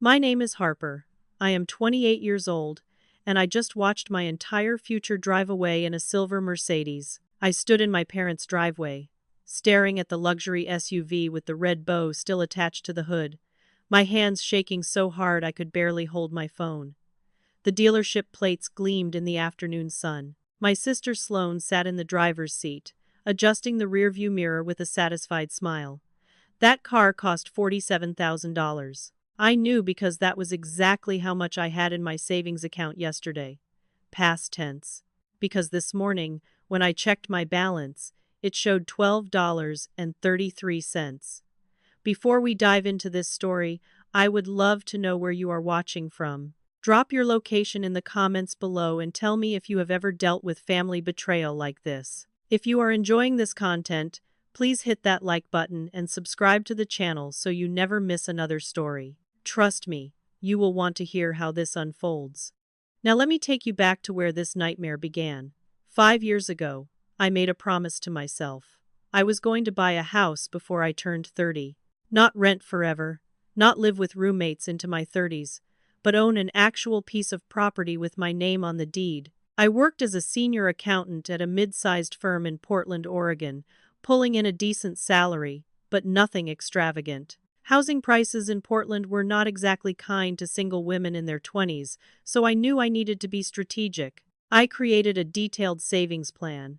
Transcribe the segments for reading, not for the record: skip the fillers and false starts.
My name is Harper. I am 28 years old, and I just watched my entire future drive away in a silver Mercedes. I stood in my parents' driveway, staring at the luxury SUV with the red bow still attached to the hood, my hands shaking so hard I could barely hold my phone. The dealership plates gleamed in the afternoon sun. My sister Sloane sat in the driver's seat, adjusting the rearview mirror with a satisfied smile. That car cost $47,000. I knew because that was exactly how much I had in my savings account yesterday. Past tense. Because this morning, when I checked my balance, it showed $12.33. Before we dive into this story, I would love to know where you are watching from. Drop your location in the comments below and tell me if you have ever dealt with family betrayal like this. If you are enjoying this content, please hit that like button and subscribe to the channel so you never miss another story. Trust me, you will want to hear how this unfolds. Now let me take you back to where this nightmare began. 5 years ago, I made a promise to myself. I was going to buy a house before I turned 30. Not rent forever, not live with roommates into my 30s, but own an actual piece of property with my name on the deed. I worked as a senior accountant at a mid-sized firm in Portland, Oregon, pulling in a decent salary, but nothing extravagant. Housing prices in Portland were not exactly kind to single women in their 20s, so I knew I needed to be strategic. I created a detailed savings plan,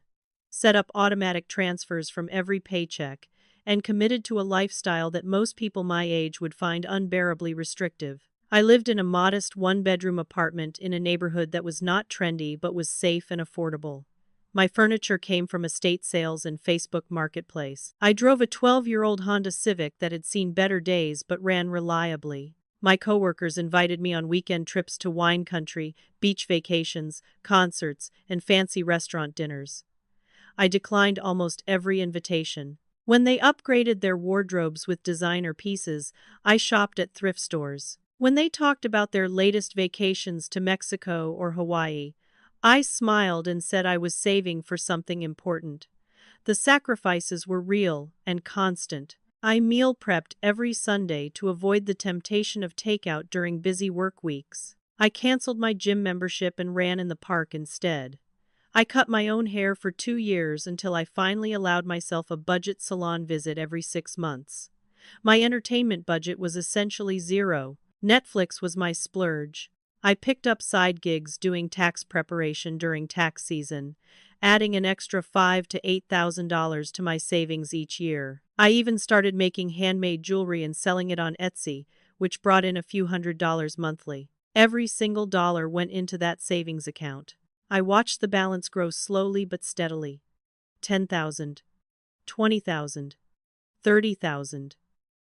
set up automatic transfers from every paycheck, and committed to a lifestyle that most people my age would find unbearably restrictive. I lived in a modest one-bedroom apartment in a neighborhood that was not trendy but was safe and affordable. My furniture came from estate sales and Facebook Marketplace. I drove a 12-year-old Honda Civic that had seen better days but ran reliably. My coworkers invited me on weekend trips to wine country, beach vacations, concerts, and fancy restaurant dinners. I declined almost every invitation. When they upgraded their wardrobes with designer pieces, I shopped at thrift stores. When they talked about their latest vacations to Mexico or Hawaii, I smiled and said I was saving for something important. The sacrifices were real and constant. I meal prepped every Sunday to avoid the temptation of takeout during busy work weeks. I canceled my gym membership and ran in the park instead. I cut my own hair for 2 years until I finally allowed myself a budget salon visit every 6 months. My entertainment budget was essentially zero. Netflix was my splurge. I picked up side gigs doing tax preparation during tax season, adding an extra $5,000 to $8,000 to my savings each year. I even started making handmade jewelry and selling it on Etsy, which brought in a few $100s monthly. Every single dollar went into that savings account. I watched the balance grow slowly but steadily. $10,000, $20,000, $30,000.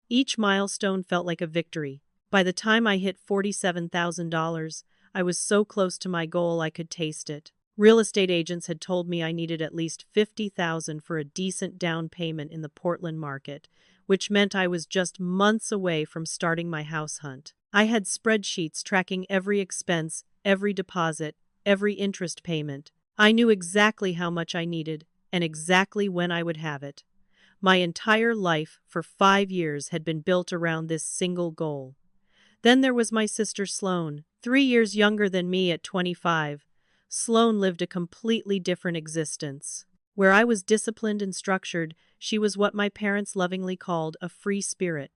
Each milestone felt like a victory. By the time I hit $47,000, I was so close to my goal I could taste it. Real estate agents had told me I needed at least $50,000 for a decent down payment in the Portland market, which meant I was just months away from starting my house hunt. I had spreadsheets tracking every expense, every deposit, every interest payment. I knew exactly how much I needed and exactly when I would have it. My entire life for 5 years had been built around this single goal. Then there was my sister Sloane, 3 years younger than me at 25. Sloane lived a completely different existence. Where I was disciplined and structured, she was what my parents lovingly called a free spirit.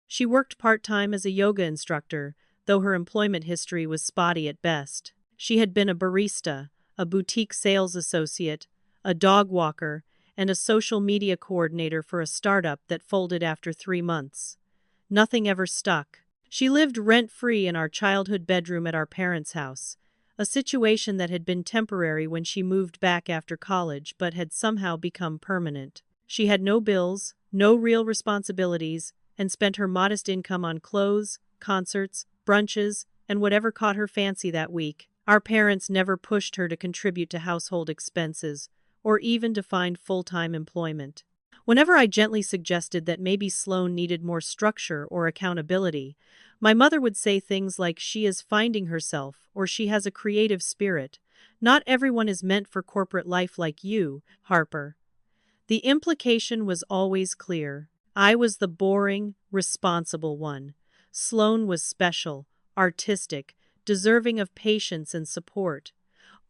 She worked part-time as a yoga instructor, though her employment history was spotty at best. She had been a barista, a boutique sales associate, a dog walker, and a social media coordinator for a startup that folded after 3 months. Nothing ever stuck. She lived rent-free in our childhood bedroom at our parents' house, a situation that had been temporary when she moved back after college but had somehow become permanent. She had no bills, no real responsibilities, and spent her modest income on clothes, concerts, brunches, and whatever caught her fancy that week. Our parents never pushed her to contribute to household expenses, or even to find full-time employment. Whenever I gently suggested that maybe Sloane needed more structure or accountability, my mother would say things like she is finding herself or she has a creative spirit. Not everyone is meant for corporate life like you, Harper. The implication was always clear. I was the boring, responsible one. Sloane was special, artistic, deserving of patience and support.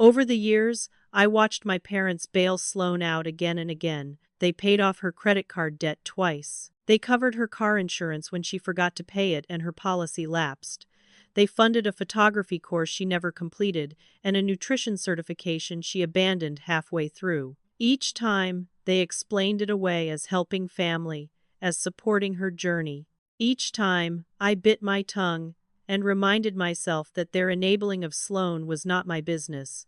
Over the years, I watched my parents bail Sloane out again and again. They paid off her credit card debt twice. They covered her car insurance when she forgot to pay it and her policy lapsed. They funded a photography course she never completed and a nutrition certification she abandoned halfway through. Each time, they explained it away as helping family, as supporting her journey. Each time, I bit my tongue and reminded myself that their enabling of Sloane was not my business.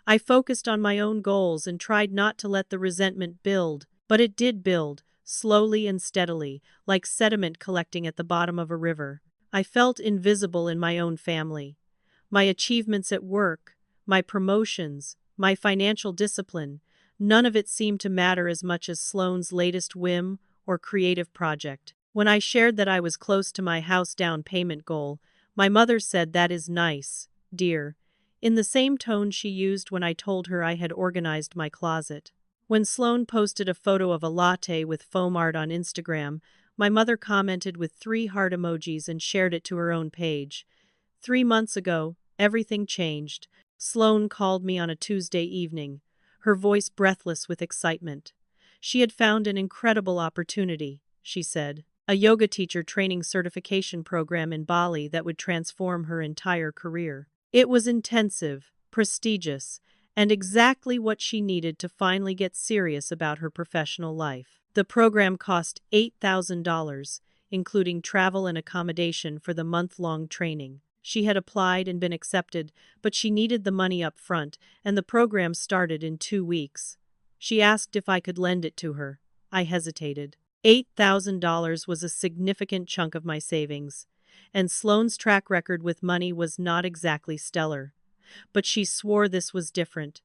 I focused on my own goals and tried not to let the resentment build, but it did build, slowly and steadily, like sediment collecting at the bottom of a river. I felt invisible in my own family. My achievements at work, my promotions, my financial discipline, none of it seemed to matter as much as Sloane's latest whim or creative project. When I shared that I was close to my house down payment goal, my mother said, "That is nice, dear," in the same tone she used when I told her I had organized my closet. When Sloane posted a photo of a latte with foam art on Instagram, my mother commented with 3 heart emojis and shared it to her own page. 3 months ago, everything changed. Sloane called me on a Tuesday evening, her voice breathless with excitement. She had found an incredible opportunity, she said. A yoga teacher training certification program in Bali that would transform her entire career. It was intensive, prestigious, and exactly what she needed to finally get serious about her professional life. The program cost $8,000, including travel and accommodation for the month-long training. She had applied and been accepted, but she needed the money up front, and the program started in 2 weeks. She asked if I could lend it to her. I hesitated. $8,000 was a significant chunk of my savings, and Sloane's track record with money was not exactly stellar. But she swore this was different.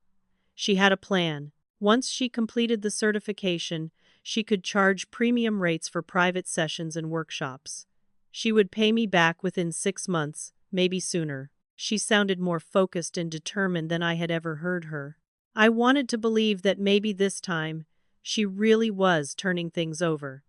She had a plan. Once she completed the certification, she could charge premium rates for private sessions and workshops. She would pay me back within 6 months, maybe sooner. She sounded more focused and determined than I had ever heard her. I wanted to believe that maybe this time, she really was turning things over.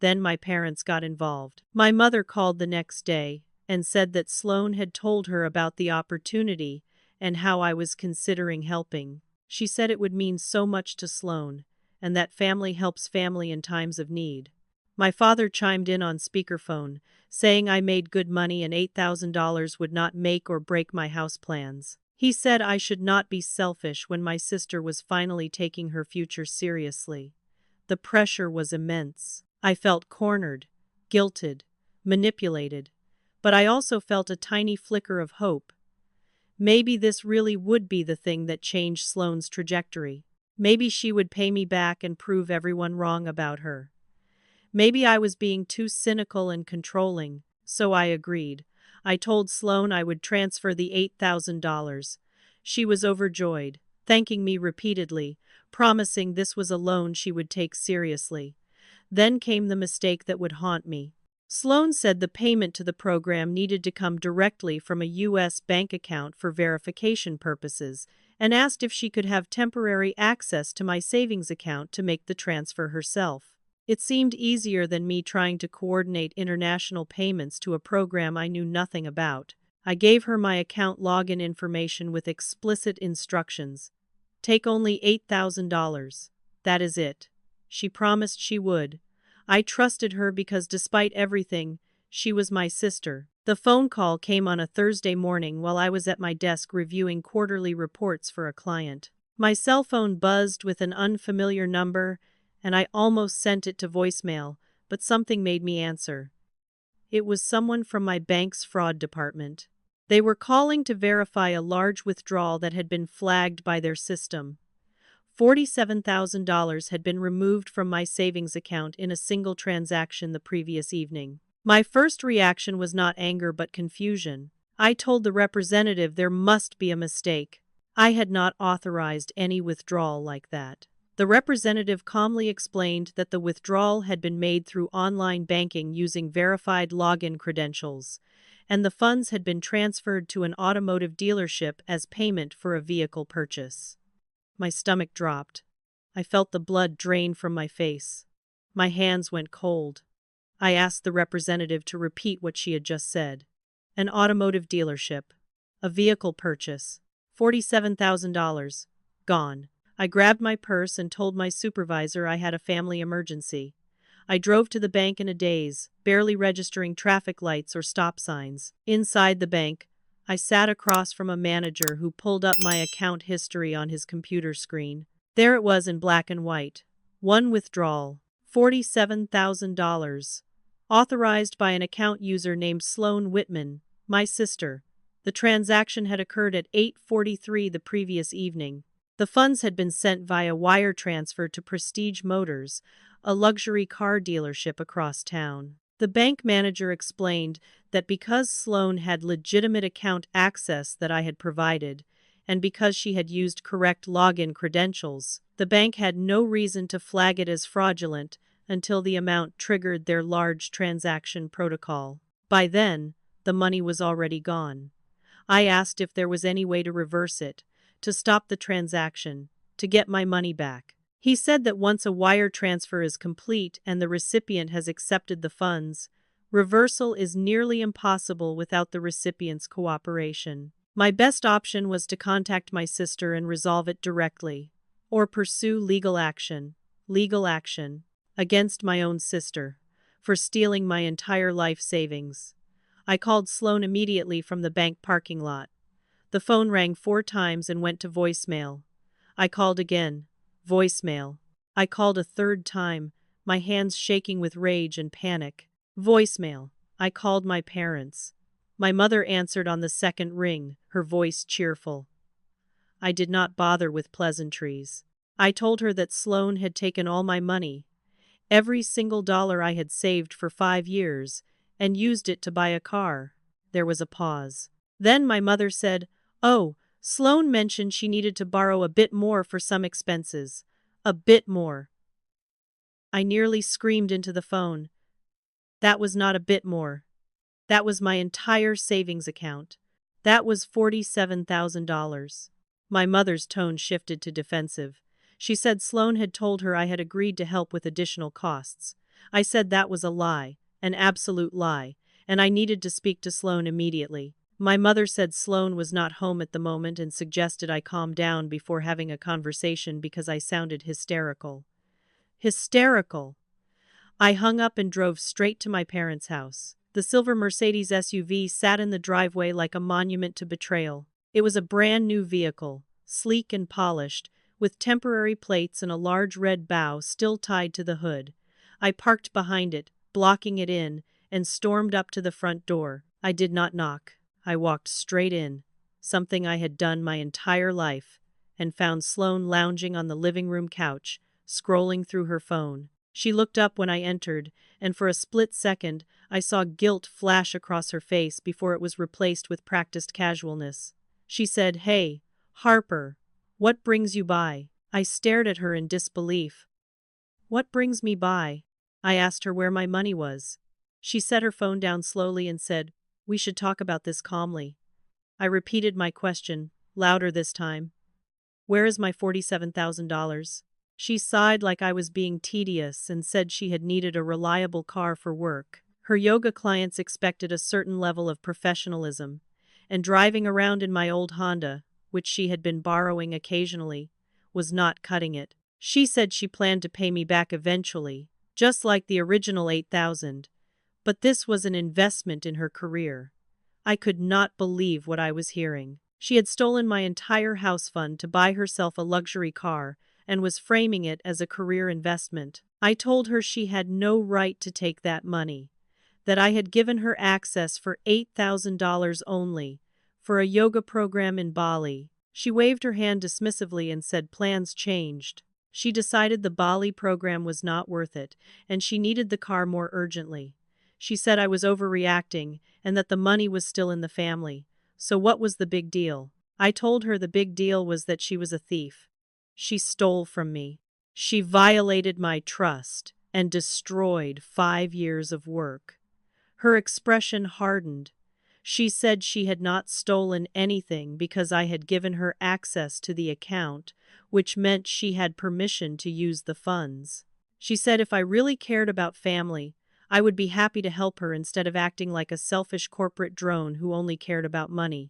Then my parents got involved. My mother called the next day and said that Sloane had told her about the opportunity and how I was considering helping. She said it would mean so much to Sloane, and that family helps family in times of need. My father chimed in on speakerphone, saying I made good money and $8,000 would not make or break my house plans. He said I should not be selfish when my sister was finally taking her future seriously. The pressure was immense. I felt cornered, guilted, manipulated, but I also felt a tiny flicker of hope. Maybe this really would be the thing that changed Sloane's trajectory. Maybe she would pay me back and prove everyone wrong about her. Maybe I was being too cynical and controlling, so I agreed. I told Sloane I would transfer the $8,000. She was overjoyed, thanking me repeatedly, promising this was a loan she would take seriously. Then came the mistake that would haunt me. Sloane said the payment to the program needed to come directly from a U.S. bank account for verification purposes, and asked if she could have temporary access to my savings account to make the transfer herself. It seemed easier than me trying to coordinate international payments to a program I knew nothing about. I gave her my account login information with explicit instructions. Take only $8,000. That is it. She promised she would. I trusted her because despite everything, she was my sister. The phone call came on a Thursday morning while I was at my desk reviewing quarterly reports for a client. My cell phone buzzed with an unfamiliar number, and I almost sent it to voicemail, but something made me answer. It was someone from my bank's fraud department. They were calling to verify a large withdrawal that had been flagged by their system. $47,000 had been removed from my savings account in a single transaction the previous evening. My first reaction was not anger but confusion. I told the representative there must be a mistake. I had not authorized any withdrawal like that. The representative calmly explained that the withdrawal had been made through online banking using verified login credentials, and the funds had been transferred to an automotive dealership as payment for a vehicle purchase. My stomach dropped. I felt the blood drain from my face. My hands went cold. I asked the representative to repeat what she had just said. An automotive dealership. A vehicle purchase. $47,000. Gone. I grabbed my purse and told my supervisor I had a family emergency. I drove to the bank in a daze, barely registering traffic lights or stop signs. Inside the bank, I sat across from a manager who pulled up my account history on his computer screen. There it was in black and white. One withdrawal. $47,000. Authorized by an account user named Sloan Whitman, my sister. The transaction had occurred at 8:43 the previous evening. The funds had been sent via wire transfer to Prestige Motors, a luxury car dealership across town. The bank manager explained that because Sloan had legitimate account access that I had provided, and because she had used correct login credentials, the bank had no reason to flag it as fraudulent until the amount triggered their large transaction protocol. By then, the money was already gone. I asked if there was any way to reverse it, to stop the transaction, to get my money back. He said that once a wire transfer is complete and the recipient has accepted the funds, reversal is nearly impossible without the recipient's cooperation. My best option was to contact my sister and resolve it directly, or pursue legal action, against my own sister, for stealing my entire life savings. I called Sloan immediately from the bank parking lot. The phone rang 4 times and went to voicemail. I called again. Voicemail. I called a 3rd time, my hands shaking with rage and panic. Voicemail. I called my parents. My mother answered on the 2nd ring, her voice cheerful. I did not bother with pleasantries. I told her that Sloan had taken all my money, every single dollar I had saved for 5 years, and used it to buy a car. There was a pause. Then my mother said, "Oh, Sloan mentioned she needed to borrow a bit more for some expenses. A bit more." I nearly screamed into the phone. That was not a bit more. That was my entire savings account. That was $47,000. My mother's tone shifted to defensive. She said Sloan had told her I had agreed to help with additional costs. I said that was a lie, an absolute lie, and I needed to speak to Sloan immediately. My mother said Sloan was not home at the moment and suggested I calm down before having a conversation because I sounded hysterical. Hysterical! I hung up and drove straight to my parents' house. The silver Mercedes SUV sat in the driveway like a monument to betrayal. It was a brand new vehicle, sleek and polished, with temporary plates and a large red bow still tied to the hood. I parked behind it, blocking it in, and stormed up to the front door. I did not knock. I walked straight in, something I had done my entire life, and found Sloan lounging on the living room couch, scrolling through her phone. She looked up when I entered, and for a split second, I saw guilt flash across her face before it was replaced with practiced casualness. She said, "Hey, Harper, what brings you by?" I stared at her in disbelief. "What brings me by?" I asked her where my money was. She set her phone down slowly and said, "We should talk about this calmly." I repeated my question, louder this time. "Where is my $47,000? She sighed like I was being tedious and said she had needed a reliable car for work. Her yoga clients expected a certain level of professionalism, and driving around in my old Honda, which she had been borrowing occasionally, was not cutting it. She said she planned to pay me back eventually, just like the original $8,000. But this was an investment in her career. I could not believe what I was hearing. She had stolen my entire house fund to buy herself a luxury car and was framing it as a career investment. I told her she had no right to take that money, that I had given her access for $8,000 only, for a yoga program in Bali. She waved her hand dismissively and said plans changed. She decided the Bali program was not worth it, and she needed the car more urgently. She said I was overreacting and that the money was still in the family. So what was the big deal? I told her the big deal was that she was a thief. She stole from me. She violated my trust and destroyed 5 years of work. Her expression hardened. She said she had not stolen anything because I had given her access to the account, which meant she had permission to use the funds. She said if I really cared about family, I would be happy to help her instead of acting like a selfish corporate drone who only cared about money.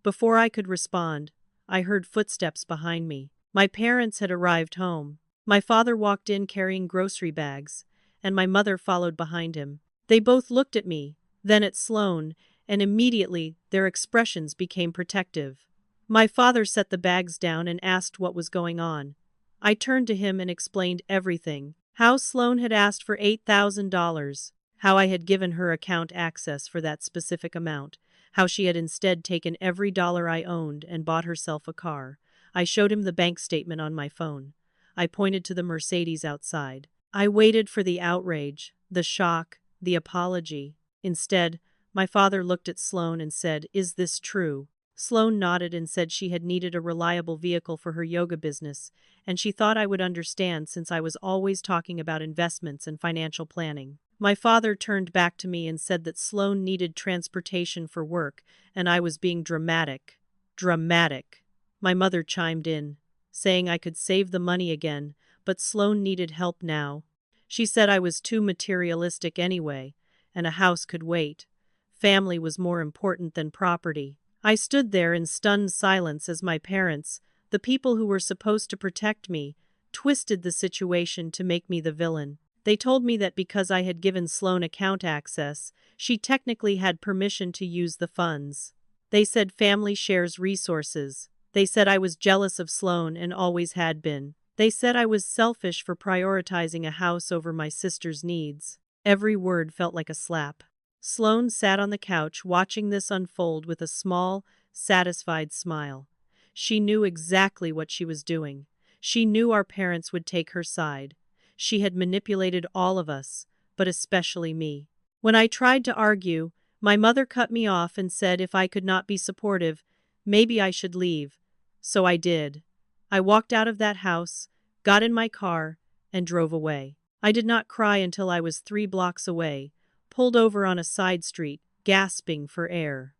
Before I could respond, I heard footsteps behind me. My parents had arrived home. My father walked in carrying grocery bags, and my mother followed behind him. They both looked at me, then at Sloane, and immediately their expressions became protective. My father set the bags down and asked what was going on. I turned to him and explained everything. How Sloane had asked for $8,000, how I had given her account access for that specific amount, how she had instead taken every dollar I owned and bought herself a car. I showed him the bank statement on my phone. I pointed to the Mercedes outside. I waited for the outrage, the shock, the apology. Instead, my father looked at Sloane and said, "Is this true?" Sloane nodded and said she had needed a reliable vehicle for her yoga business, and she thought I would understand since I was always talking about investments and financial planning. My father turned back to me and said that Sloane needed transportation for work, and I was being dramatic. Dramatic. My mother chimed in, saying I could save the money again, but Sloane needed help now. She said I was too materialistic anyway, and a house could wait. Family was more important than property. I stood there in stunned silence as my parents, the people who were supposed to protect me, twisted the situation to make me the villain. They told me that because I had given Sloane account access, she technically had permission to use the funds. They said family shares resources. They said I was jealous of Sloane and always had been. They said I was selfish for prioritizing a house over my sister's needs. Every word felt like a slap. Sloane sat on the couch watching this unfold with a small, satisfied smile. She knew exactly what she was doing. She knew our parents would take her side. She had manipulated all of us, but especially me. When I tried to argue, my mother cut me off and said if I could not be supportive, maybe I should leave. So I did. I walked out of that house, got in my car, and drove away. I did not cry until I was 3 blocks away, pulled over on a side street, gasping for air.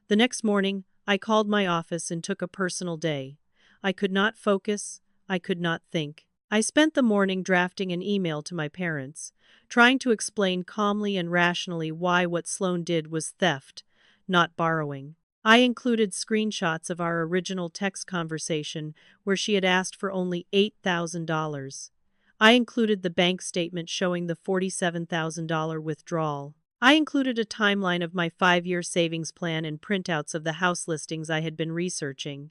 The next morning, I called my office and took a personal day. I could not focus, I could not think. I spent the morning drafting an email to my parents, trying to explain calmly and rationally why what Sloane did was theft, not borrowing. I included screenshots of our original text conversation where she had asked for only $8,000. I included the bank statement showing the $47,000 withdrawal. I included a timeline of my 5-year savings plan and printouts of the house listings I had been researching.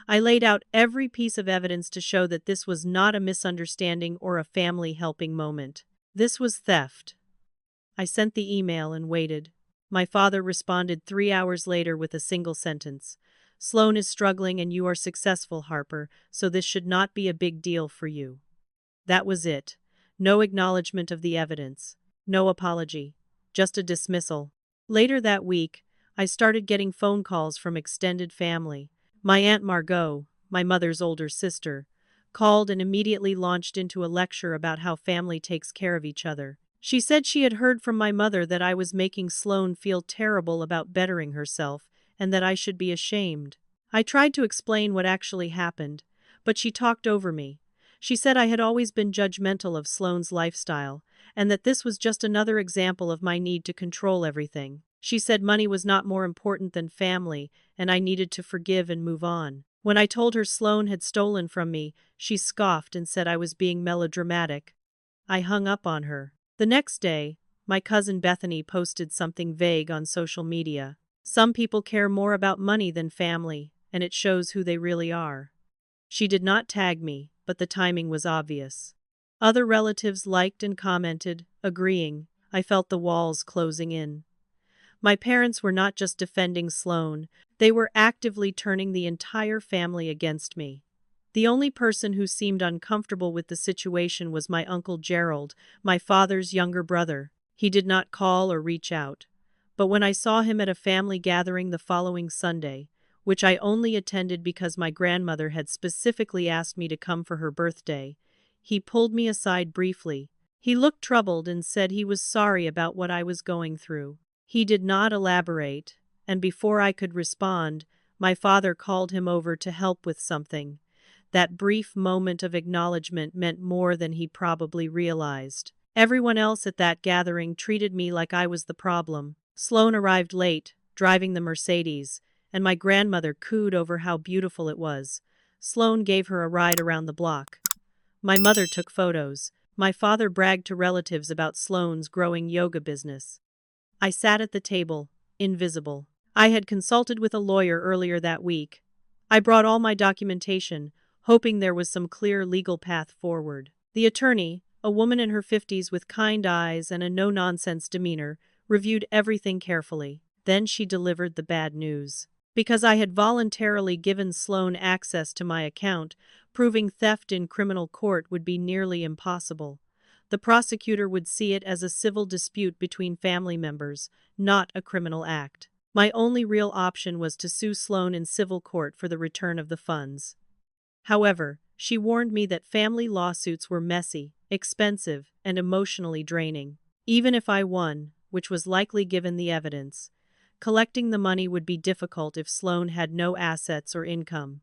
I laid out every piece of evidence to show that this was not a misunderstanding or a family helping moment. This was theft. I sent the email and waited. My father responded 3 hours later with a single sentence. "Sloane is struggling and you are successful, Harper, so this should not be a big deal for you." That was it. No acknowledgement of the evidence. No apology. Just a dismissal. Later that week, I started getting phone calls from extended family. My Aunt Margot, my mother's older sister, called and immediately launched into a lecture about how family takes care of each other. She said she had heard from my mother that I was making Sloane feel terrible about bettering herself and that I should be ashamed. I tried to explain what actually happened, but she talked over me. She said I had always been judgmental of Sloane's lifestyle, and that this was just another example of my need to control everything. She said money was not more important than family, and I needed to forgive and move on. When I told her Sloane had stolen from me, she scoffed and said I was being melodramatic. I hung up on her. The next day, my cousin Bethany posted something vague on social media. Some people care more about money than family, and it shows who they really are. She did not tag me, but the timing was obvious. Other relatives liked and commented, agreeing. I felt the walls closing in. My parents were not just defending Sloane, they were actively turning the entire family against me. The only person who seemed uncomfortable with the situation was my Uncle Gerald, my father's younger brother. He did not call or reach out. But when I saw him at a family gathering the following Sunday, which I only attended because my grandmother had specifically asked me to come for her birthday, he pulled me aside briefly. He looked troubled and said he was sorry about what I was going through. He did not elaborate, and before I could respond, my father called him over to help with something. That brief moment of acknowledgement meant more than he probably realized. Everyone else at that gathering treated me like I was the problem. Sloane arrived late, driving the Mercedes, and my grandmother cooed over how beautiful it was. Sloane gave her a ride around the block. My mother took photos. My father bragged to relatives about Sloane's growing yoga business. I sat at the table, invisible. I had consulted with a lawyer earlier that week. I brought all my documentation, hoping there was some clear legal path forward. The attorney, a woman in her 50s with kind eyes and a no-nonsense demeanor, reviewed everything carefully. Then she delivered the bad news. Because I had voluntarily given Sloane access to my account, proving theft in criminal court would be nearly impossible. The prosecutor would see it as a civil dispute between family members, not a criminal act. My only real option was to sue Sloane in civil court for the return of the funds. However, she warned me that family lawsuits were messy, expensive, and emotionally draining. Even if I won, which was likely given the evidence, collecting the money would be difficult if Sloane had no assets or income.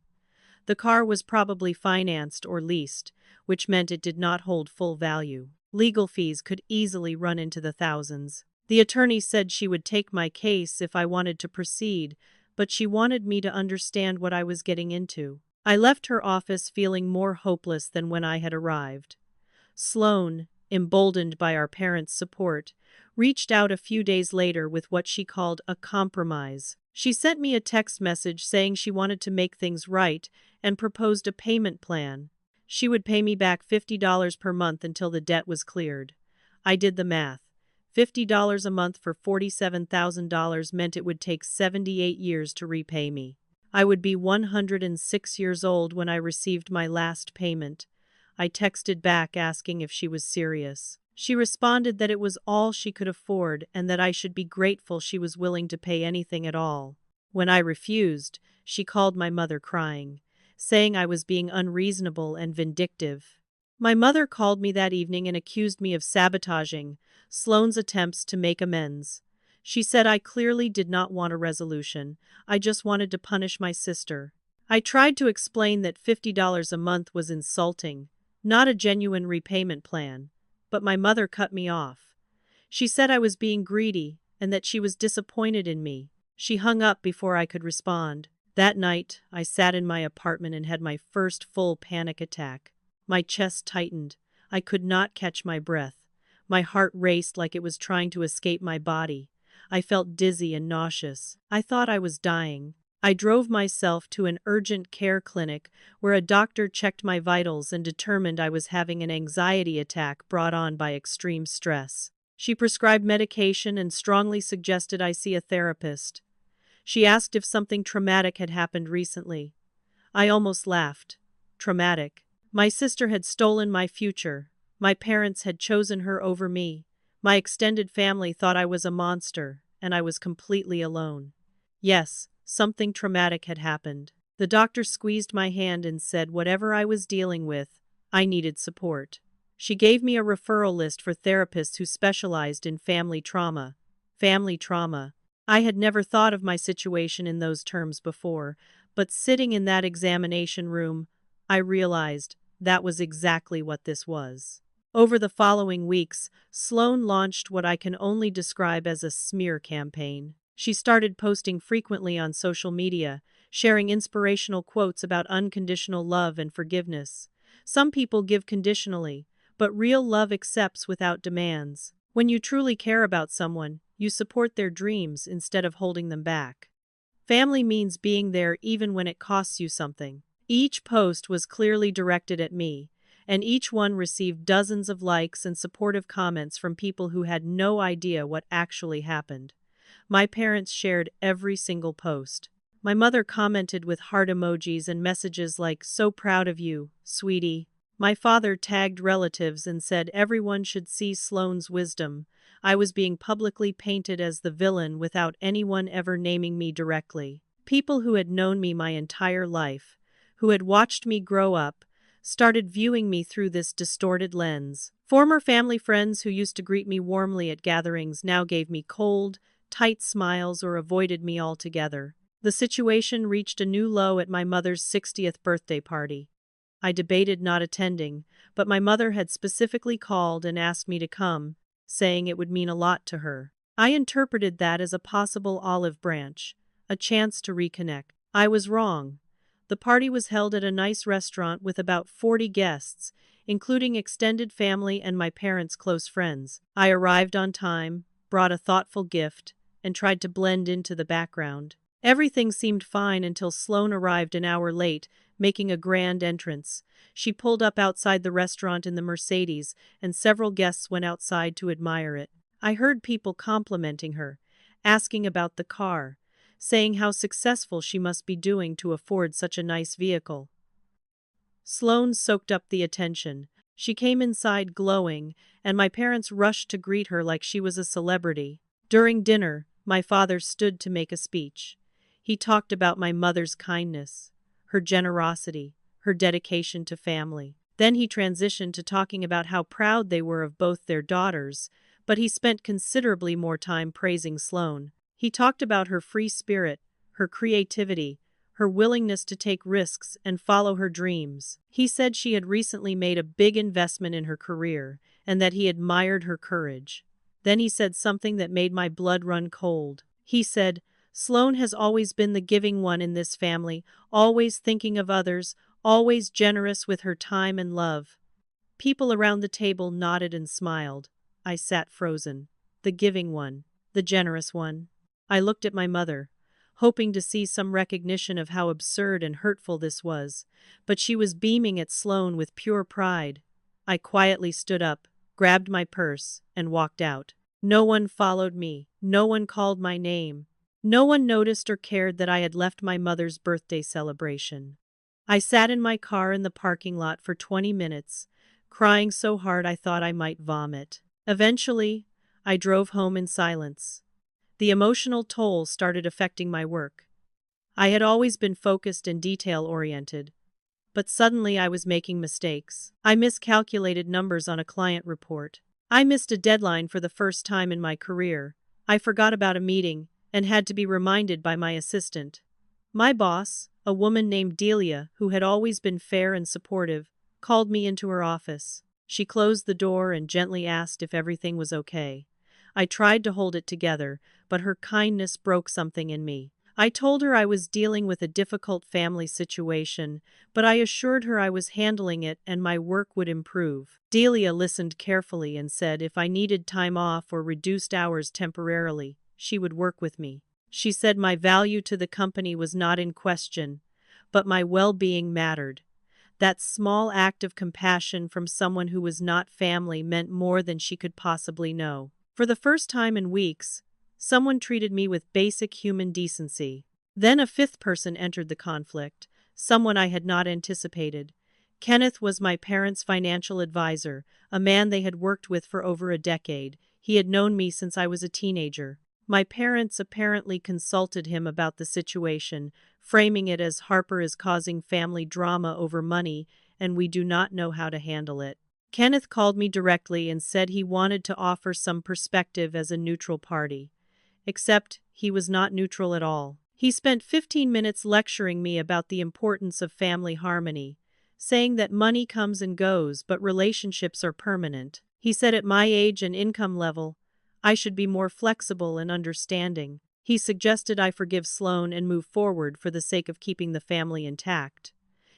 The car was probably financed or leased, which meant it did not hold full value. Legal fees could easily run into the thousands. The attorney said she would take my case if I wanted to proceed, but she wanted me to understand what I was getting into. I left her office feeling more hopeless than when I had arrived. Sloane, emboldened by our parents' support, reached out a few days later with what she called a compromise. She sent me a text message saying she wanted to make things right and proposed a payment plan. She would pay me back $50 per month until the debt was cleared. I did the math. $50 a month for $47,000 meant it would take 78 years to repay me. I would be 106 years old when I received my last payment. I texted back asking if she was serious. She responded that it was all she could afford and that I should be grateful she was willing to pay anything at all. When I refused, she called my mother crying, saying I was being unreasonable and vindictive. My mother called me that evening and accused me of sabotaging Sloane's attempts to make amends. She said I clearly did not want a resolution. I just wanted to punish my sister. I tried to explain that $50 a month was insulting, not a genuine repayment plan, but my mother cut me off. She said I was being greedy and that she was disappointed in me. She hung up before I could respond. That night, I sat in my apartment and had my first full panic attack. My chest tightened. I could not catch my breath. My heart raced like it was trying to escape my body. I felt dizzy and nauseous. I thought I was dying. I drove myself to an urgent care clinic where a doctor checked my vitals and determined I was having an anxiety attack brought on by extreme stress. She prescribed medication and strongly suggested I see a therapist. She asked if something traumatic had happened recently. I almost laughed. Traumatic. My sister had stolen my future. My parents had chosen her over me. My extended family thought I was a monster, and I was completely alone. Yes, something traumatic had happened. The doctor squeezed my hand and said whatever I was dealing with, I needed support. She gave me a referral list for therapists who specialized in family trauma. Family trauma. I had never thought of my situation in those terms before, but sitting in that examination room, I realized that was exactly what this was. Over the following weeks, Sloane launched what I can only describe as a smear campaign. She started posting frequently on social media, sharing inspirational quotes about unconditional love and forgiveness. Some people give conditionally, but real love accepts without demands. When you truly care about someone, you support their dreams instead of holding them back. Family means being there even when it costs you something. Each post was clearly directed at me, and each one received dozens of likes and supportive comments from people who had no idea what actually happened. My parents shared every single post. My mother commented with heart emojis and messages like, "So proud of you, sweetie." My father tagged relatives and said everyone should see Sloane's wisdom. I was being publicly painted as the villain without anyone ever naming me directly. People who had known me my entire life, who had watched me grow up, started viewing me through this distorted lens. Former family friends who used to greet me warmly at gatherings now gave me cold, tight smiles or avoided me altogether. The situation reached a new low at my mother's 60th birthday party. I debated not attending, but my mother had specifically called and asked me to come, saying it would mean a lot to her. I interpreted that as a possible olive branch, a chance to reconnect. I was wrong. The party was held at a nice restaurant with about 40 guests, including extended family and my parents' close friends. I arrived on time, brought a thoughtful gift, and tried to blend into the background. Everything seemed fine until Sloane arrived an hour late, making a grand entrance. She pulled up outside the restaurant in the Mercedes, and several guests went outside to admire it. I heard people complimenting her, asking about the car, saying how successful she must be doing to afford such a nice vehicle. Sloane soaked up the attention. She came inside glowing, and my parents rushed to greet her like she was a celebrity. During dinner, my father stood to make a speech. He talked about my mother's kindness, her generosity, her dedication to family. Then he transitioned to talking about how proud they were of both their daughters, but he spent considerably more time praising Sloane. He talked about her free spirit, her creativity, her willingness to take risks and follow her dreams. He said she had recently made a big investment in her career, and that he admired her courage. Then he said something that made my blood run cold. He said, "Sloane has always been the giving one in this family, always thinking of others, always generous with her time and love." People around the table nodded and smiled. I sat frozen. The giving one. The generous one. I looked at my mother, hoping to see some recognition of how absurd and hurtful this was, but she was beaming at Sloane with pure pride. I quietly stood up, grabbed my purse, and walked out. No one followed me. No one called my name. No one noticed or cared that I had left my mother's birthday celebration. I sat in my car in the parking lot for 20 minutes, crying so hard I thought I might vomit. Eventually, I drove home in silence. The emotional toll started affecting my work. I had always been focused and detail-oriented, but suddenly I was making mistakes. I miscalculated numbers on a client report. I missed a deadline for the first time in my career. I forgot about a meeting and had to be reminded by my assistant. My boss, a woman named Delia, who had always been fair and supportive, called me into her office. She closed the door and gently asked if everything was okay. I tried to hold it together, but her kindness broke something in me. I told her I was dealing with a difficult family situation, but I assured her I was handling it and my work would improve. Delia listened carefully and said if I needed time off or reduced hours temporarily, she would work with me. She said my value to the company was not in question, but my well-being mattered. That small act of compassion from someone who was not family meant more than she could possibly know. For the first time in weeks, someone treated me with basic human decency. Then a fifth person entered the conflict, someone I had not anticipated. Kenneth was my parents' financial advisor, a man they had worked with for over a decade. He had known me since I was a teenager. My parents apparently consulted him about the situation, framing it as Harper is causing family drama over money, and we do not know how to handle it. Kenneth called me directly and said he wanted to offer some perspective as a neutral party. Except, he was not neutral at all. He spent 15 minutes lecturing me about the importance of family harmony, saying that money comes and goes but relationships are permanent. He said at my age and income level, I should be more flexible and understanding. He suggested I forgive Sloane and move forward for the sake of keeping the family intact.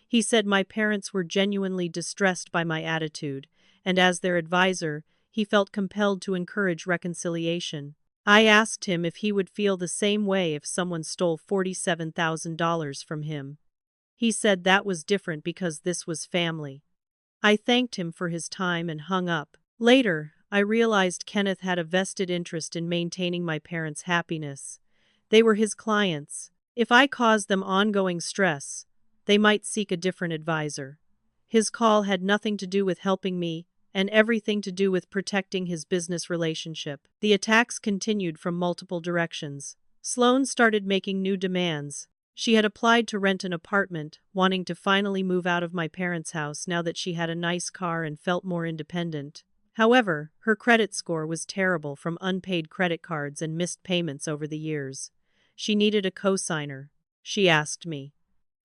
He said my parents were genuinely distressed by my attitude, and as their advisor, he felt compelled to encourage reconciliation. I asked him if he would feel the same way if someone stole $47,000 from him. He said that was different because this was family. I thanked him for his time and hung up. Later, I realized Kenneth had a vested interest in maintaining my parents' happiness. They were his clients. If I caused them ongoing stress, they might seek a different advisor. His call had nothing to do with helping me, and everything to do with protecting his business relationship. The attacks continued from multiple directions. Sloane started making new demands. She had applied to rent an apartment, wanting to finally move out of my parents' house now that she had a nice car and felt more independent. However, her credit score was terrible from unpaid credit cards and missed payments over the years. She needed a co-signer. She asked me,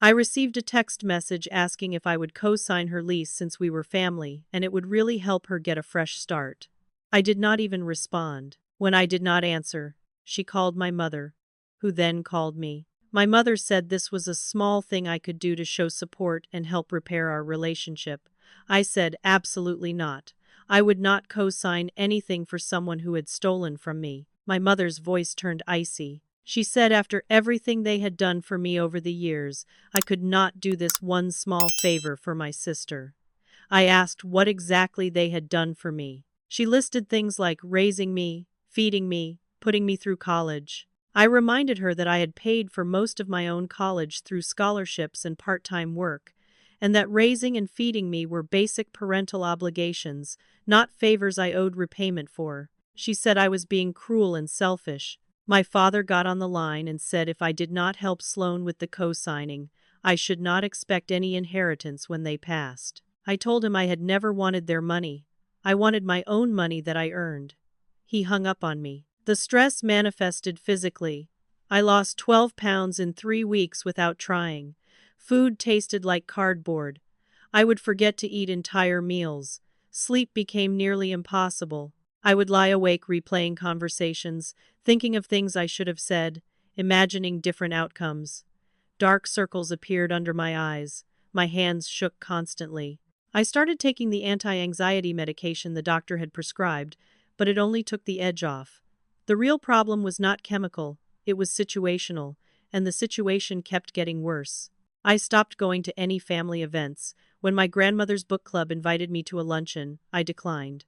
I received a text message asking if I would co-sign her lease since we were family and it would really help her get a fresh start. I did not even respond. When I did not answer, she called my mother, who then called me. My mother said this was a small thing I could do to show support and help repair our relationship. I said absolutely not. I would not co-sign anything for someone who had stolen from me. My mother's voice turned icy. She said after everything they had done for me over the years, I could not do this one small favor for my sister. I asked what exactly they had done for me. She listed things like raising me, feeding me, putting me through college. I reminded her that I had paid for most of my own college through scholarships and part-time work, and that raising and feeding me were basic parental obligations, not favors I owed repayment for. She said I was being cruel and selfish. My father got on the line and said if I did not help Sloan with the co-signing, I should not expect any inheritance when they passed. I told him I had never wanted their money. I wanted my own money that I earned. He hung up on me. The stress manifested physically. I lost 12 pounds in 3 weeks without trying. Food tasted like cardboard. I would forget to eat entire meals. Sleep became nearly impossible. I would lie awake replaying conversations, thinking of things I should have said, imagining different outcomes. Dark circles appeared under my eyes. My hands shook constantly. I started taking the anti-anxiety medication the doctor had prescribed, but it only took the edge off. The real problem was not chemical, it was situational, and the situation kept getting worse. I stopped going to any family events. When my grandmother's book club invited me to a luncheon, I declined.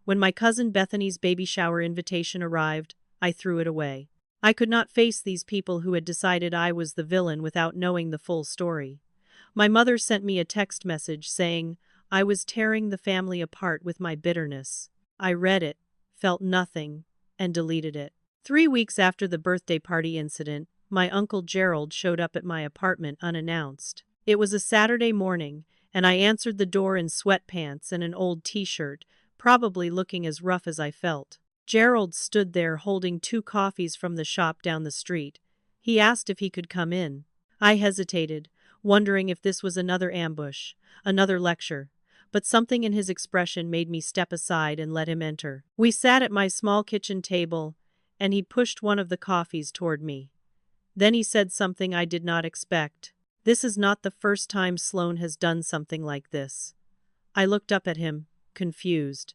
When my cousin Bethany's baby shower invitation arrived, I threw it away. I could not face these people who had decided I was the villain without knowing the full story. My mother sent me a text message saying I was tearing the family apart with my bitterness. I read it, felt nothing, and deleted it. 3 weeks after the birthday party incident, my Uncle Gerald showed up at my apartment unannounced. It was a Saturday morning, and I answered the door in sweatpants and an old t-shirt, probably looking as rough as I felt. Gerald stood there holding 2 coffees from the shop down the street. He asked if he could come in. I hesitated, wondering if this was another ambush, another lecture, but something in his expression made me step aside and let him enter. We sat at my small kitchen table, and he pushed one of the coffees toward me. Then he said something I did not expect. This is not the first time Sloan has done something like this. I looked up at him, confused.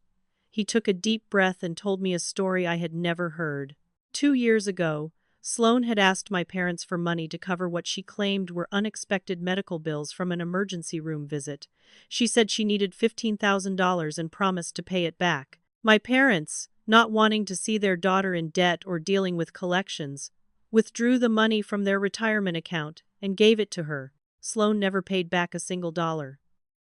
He took a deep breath and told me a story I had never heard. 2 years ago, Sloan had asked my parents for money to cover what she claimed were unexpected medical bills from an emergency room visit. She said she needed $15,000 and promised to pay it back. My parents, not wanting to see their daughter in debt or dealing with collections, withdrew the money from their retirement account and gave it to her. Sloan never paid back a single dollar.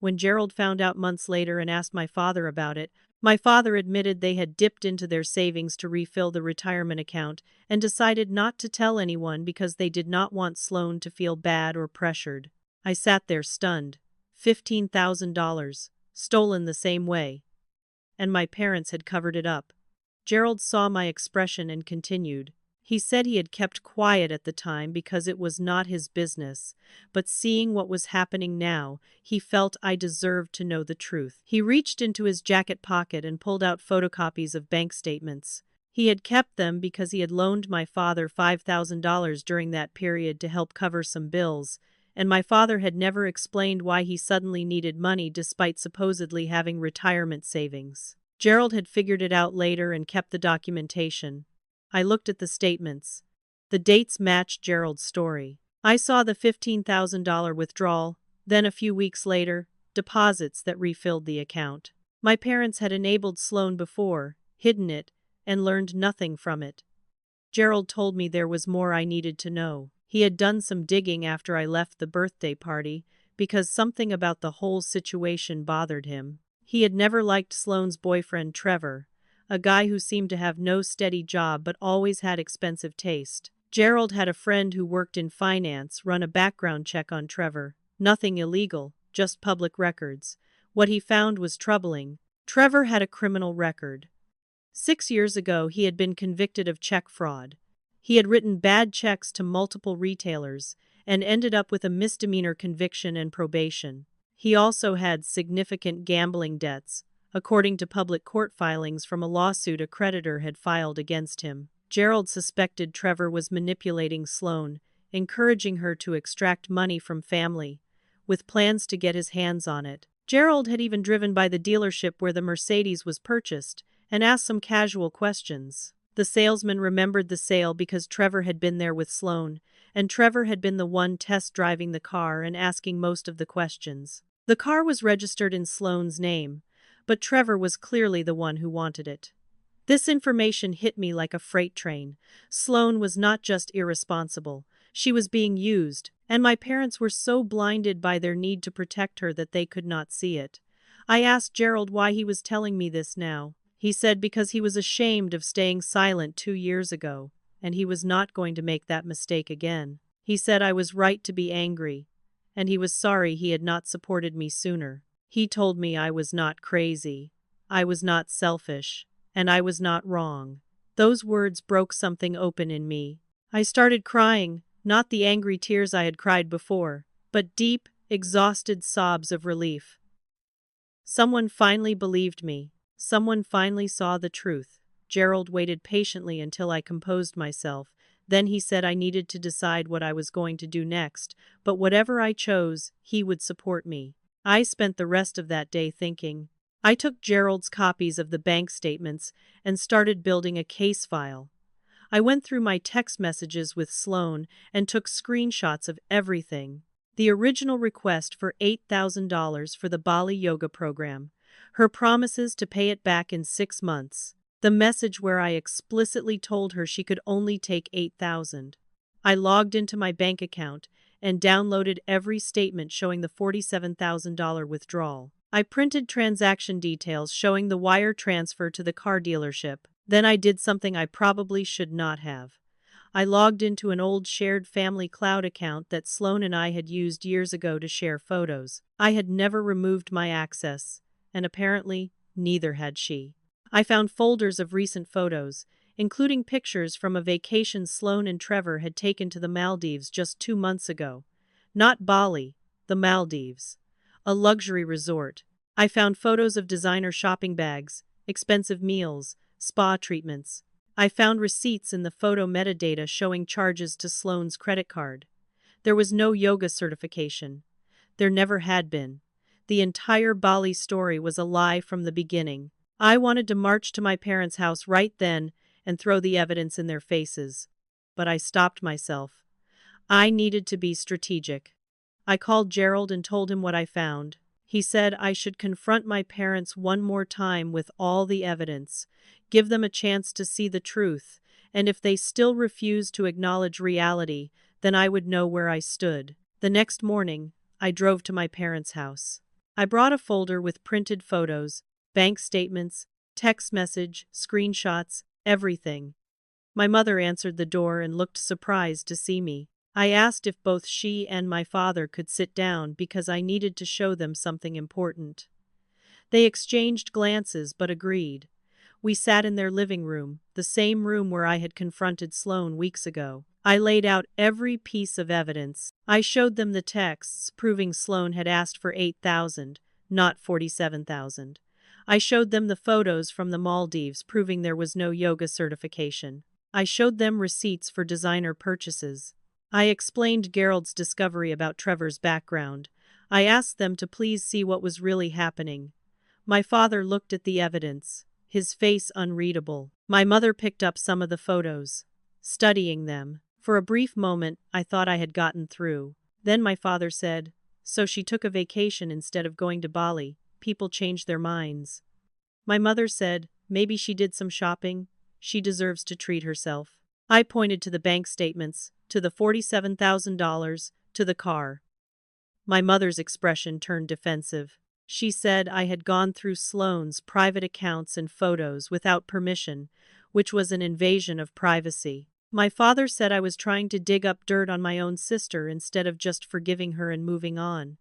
When Gerald found out months later and asked my father about it, my father admitted they had dipped into their savings to refill the retirement account and decided not to tell anyone because they did not want Sloan to feel bad or pressured. I sat there stunned. $15,000, stolen the same way. And my parents had covered it up. Gerald saw my expression and continued. He said he had kept quiet at the time because it was not his business, but seeing what was happening now, he felt I deserved to know the truth. He reached into his jacket pocket and pulled out photocopies of bank statements. He had kept them because he had loaned my father $5,000 during that period to help cover some bills, and my father had never explained why he suddenly needed money despite supposedly having retirement savings. Gerald had figured it out later and kept the documentation. I looked at the statements. The dates matched Gerald's story. I saw the $15,000 withdrawal, then a few weeks later, deposits that refilled the account. My parents had enabled Sloan before, hidden it, and learned nothing from it. Gerald told me there was more I needed to know. He had done some digging after I left the birthday party, because something about the whole situation bothered him. He had never liked Sloan's boyfriend Trevor, a guy who seemed to have no steady job but always had expensive taste. Gerald had a friend who worked in finance run a background check on Trevor. Nothing illegal, just public records. What he found was troubling. Trevor had a criminal record. 6 years ago he had been convicted of check fraud. He had written bad checks to multiple retailers and ended up with a misdemeanor conviction and probation. He also had significant gambling debts, according to public court filings from a lawsuit a creditor had filed against him. Gerald suspected Trevor was manipulating Sloane, encouraging her to extract money from family, with plans to get his hands on it. Gerald had even driven by the dealership where the Mercedes was purchased and asked some casual questions. The salesman remembered the sale because Trevor had been there with Sloane, and Trevor had been the one test driving the car and asking most of the questions. The car was registered in Sloane's name, but Trevor was clearly the one who wanted it. This information hit me like a freight train. Sloane was not just irresponsible, she was being used, and my parents were so blinded by their need to protect her that they could not see it. I asked Gerald why he was telling me this now. He said because he was ashamed of staying silent 2 years ago, and he was not going to make that mistake again. He said I was right to be angry, and he was sorry he had not supported me sooner. He told me I was not crazy, I was not selfish, and I was not wrong. Those words broke something open in me. I started crying, not the angry tears I had cried before, but deep, exhausted sobs of relief. Someone finally believed me. Someone finally saw the truth. Gerald waited patiently until I composed myself. Then he said I needed to decide what I was going to do next, but whatever I chose, he would support me. I spent the rest of that day thinking. I took Gerald's copies of the bank statements and started building a case file. I went through my text messages with Sloane and took screenshots of everything. The original request for $8,000 for the Bali yoga program. Her promises to pay it back in 6 months. The message where I explicitly told her she could only take $8,000. I logged into my bank account and downloaded every statement showing the $47,000 withdrawal. I printed transaction details showing the wire transfer to the car dealership. Then I did something I probably should not have. I logged into an old shared family cloud account that Sloane and I had used years ago to share photos. I had never removed my access, and apparently, neither had she. I found folders of recent photos, including pictures from a vacation Sloane and Trevor had taken to the Maldives just 2 months ago. Not Bali, the Maldives. A luxury resort. I found photos of designer shopping bags, expensive meals, spa treatments. I found receipts in the photo metadata showing charges to Sloane's credit card. There was no yoga certification. There never had been. The entire Bali story was a lie from the beginning. I wanted to march to my parents' house right then and throw the evidence in their faces. But I stopped myself. I needed to be strategic. I called Gerald and told him what I found. He said I should confront my parents one more time with all the evidence, give them a chance to see the truth, and if they still refused to acknowledge reality, then I would know where I stood. The next morning, I drove to my parents' house. I brought a folder with printed photos, bank statements, text message, screenshots, everything. My mother answered the door and looked surprised to see me. I asked if both she and my father could sit down because I needed to show them something important. They exchanged glances but agreed. We sat in their living room, the same room where I had confronted Sloane weeks ago. I laid out every piece of evidence. I showed them the texts proving Sloane had asked for $8,000, not $47,000. I showed them the photos from the Maldives proving there was no yoga certification. I showed them receipts for designer purchases. I explained Gerald's discovery about Trevor's background. I asked them to please see what was really happening. My father looked at the evidence, his face unreadable. My mother picked up some of the photos, studying them. For a brief moment, I thought I had gotten through. Then my father said, "So she took a vacation instead of going to Bali. People change their minds." My mother said, "Maybe she did some shopping. She deserves to treat herself." I pointed to the bank statements, to the $47,000, to the car. My mother's expression turned defensive. She said I had gone through Sloane's private accounts and photos without permission, which was an invasion of privacy. My father said I was trying to dig up dirt on my own sister instead of just forgiving her and moving on.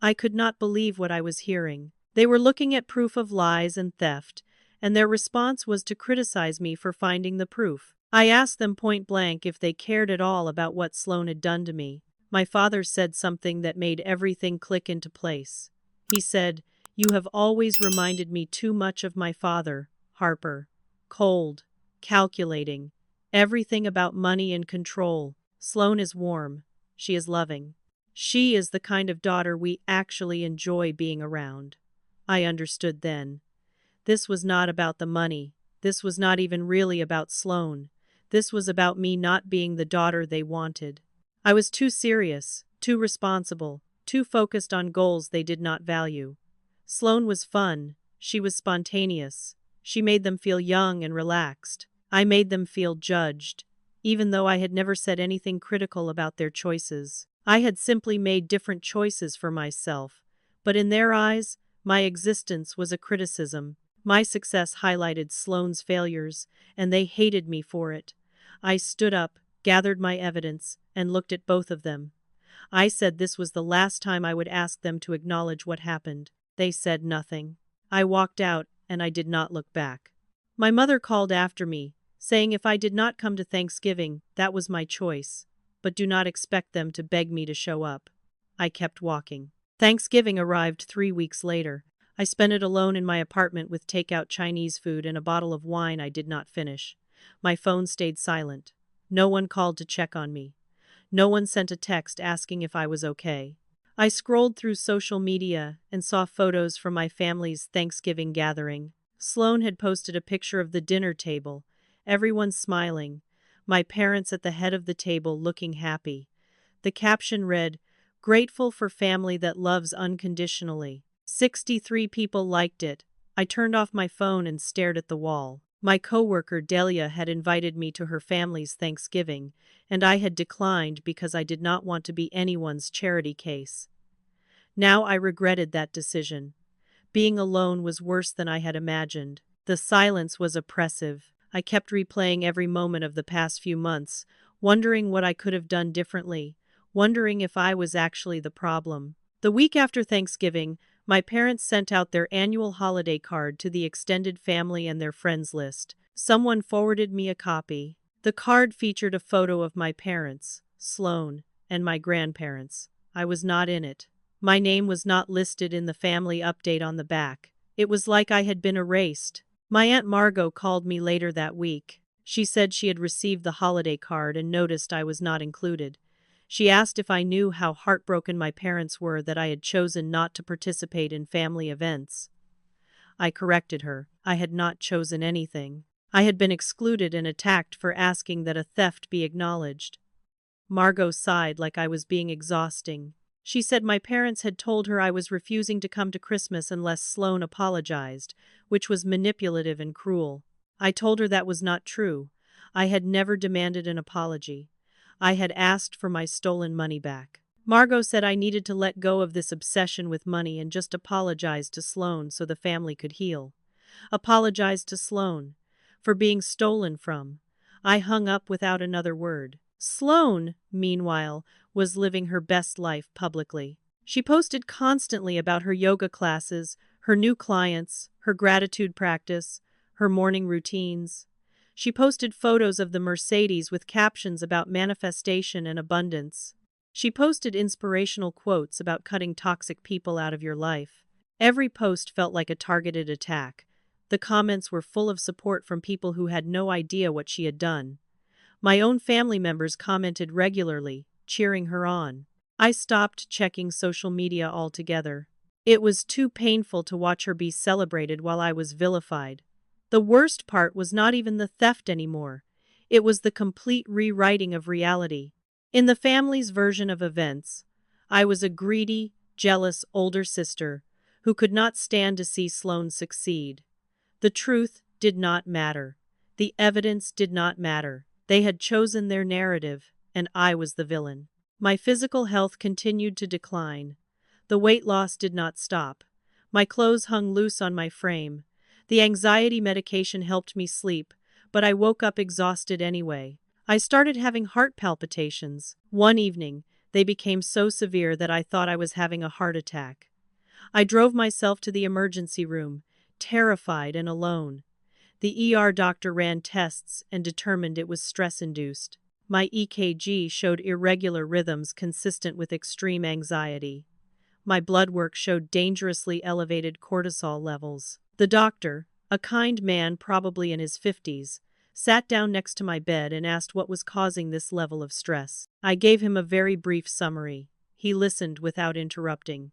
I could not believe what I was hearing. They were looking at proof of lies and theft, and their response was to criticize me for finding the proof. I asked them point blank if they cared at all about what Sloan had done to me. My father said something that made everything click into place. He said, "You have always reminded me too much of my father, Harper. Cold, calculating, everything about money and control. Sloan is warm. She is loving. She is the kind of daughter we actually enjoy being around." I understood then. This was not about the money. This was not even really about Sloan. This was about me not being the daughter they wanted. I was too serious, too responsible, too focused on goals they did not value. Sloan was fun. She was spontaneous. She made them feel young and relaxed. I made them feel judged, even though I had never said anything critical about their choices. I had simply made different choices for myself, but in their eyes, my existence was a criticism. My success highlighted Sloane's failures, and they hated me for it. I stood up, gathered my evidence, and looked at both of them. I said this was the last time I would ask them to acknowledge what happened. They said nothing. I walked out, and I did not look back. My mother called after me, saying if I did not come to Thanksgiving, that was my choice. But do not expect them to beg me to show up. I kept walking. Thanksgiving arrived 3 weeks later. I spent it alone in my apartment with takeout Chinese food and a bottle of wine I did not finish. My phone stayed silent. No one called to check on me. No one sent a text asking if I was okay. I scrolled through social media and saw photos from my family's Thanksgiving gathering. Sloan had posted a picture of the dinner table, everyone smiling, my parents at the head of the table looking happy. The caption read, "Grateful for family that loves unconditionally." 63 people liked it. I turned off my phone and stared at the wall. My coworker Delia had invited me to her family's Thanksgiving, and I had declined because I did not want to be anyone's charity case. Now I regretted that decision. Being alone was worse than I had imagined. The silence was oppressive. I kept replaying every moment of the past few months, wondering what I could have done differently, wondering if I was actually the problem. The week after Thanksgiving, my parents sent out their annual holiday card to the extended family and their friends list. Someone forwarded me a copy. The card featured a photo of my parents, Sloan, and my grandparents. I was not in it. My name was not listed in the family update on the back. It was like I had been erased. My Aunt Margot called me later that week. She said she had received the holiday card and noticed I was not included. She asked if I knew how heartbroken my parents were that I had chosen not to participate in family events. I corrected her. I had not chosen anything. I had been excluded and attacked for asking that a theft be acknowledged. Margot sighed like I was being exhausting. She said my parents had told her I was refusing to come to Christmas unless Sloan apologized, which was manipulative and cruel. I told her that was not true. I had never demanded an apology. I had asked for my stolen money back. Margot said I needed to let go of this obsession with money and just apologize to Sloan so the family could heal. Apologize to Sloan for being stolen from. I hung up without another word. Sloan, meanwhile, was living her best life publicly. She posted constantly about her yoga classes, her new clients, her gratitude practice, her morning routines. She posted photos of the Mercedes with captions about manifestation and abundance. She posted inspirational quotes about cutting toxic people out of your life. Every post felt like a targeted attack. The comments were full of support from people who had no idea what she had done. My own family members commented regularly, cheering her on. I stopped checking social media altogether. It was too painful to watch her be celebrated while I was vilified. The worst part was not even the theft anymore. It was the complete rewriting of reality. In the family's version of events, I was a greedy, jealous older sister who could not stand to see Sloan succeed. The truth did not matter. The evidence did not matter. They had chosen their narrative, and I was the villain. My physical health continued to decline. The weight loss did not stop. My clothes hung loose on my frame. The anxiety medication helped me sleep, but I woke up exhausted anyway. I started having heart palpitations. One evening, they became so severe that I thought I was having a heart attack. I drove myself to the emergency room, terrified and alone. The ER doctor ran tests and determined it was stress-induced. My EKG showed irregular rhythms consistent with extreme anxiety. My blood work showed dangerously elevated cortisol levels. The doctor, a kind man probably in his 50s, sat down next to my bed and asked what was causing this level of stress. I gave him a very brief summary. He listened without interrupting.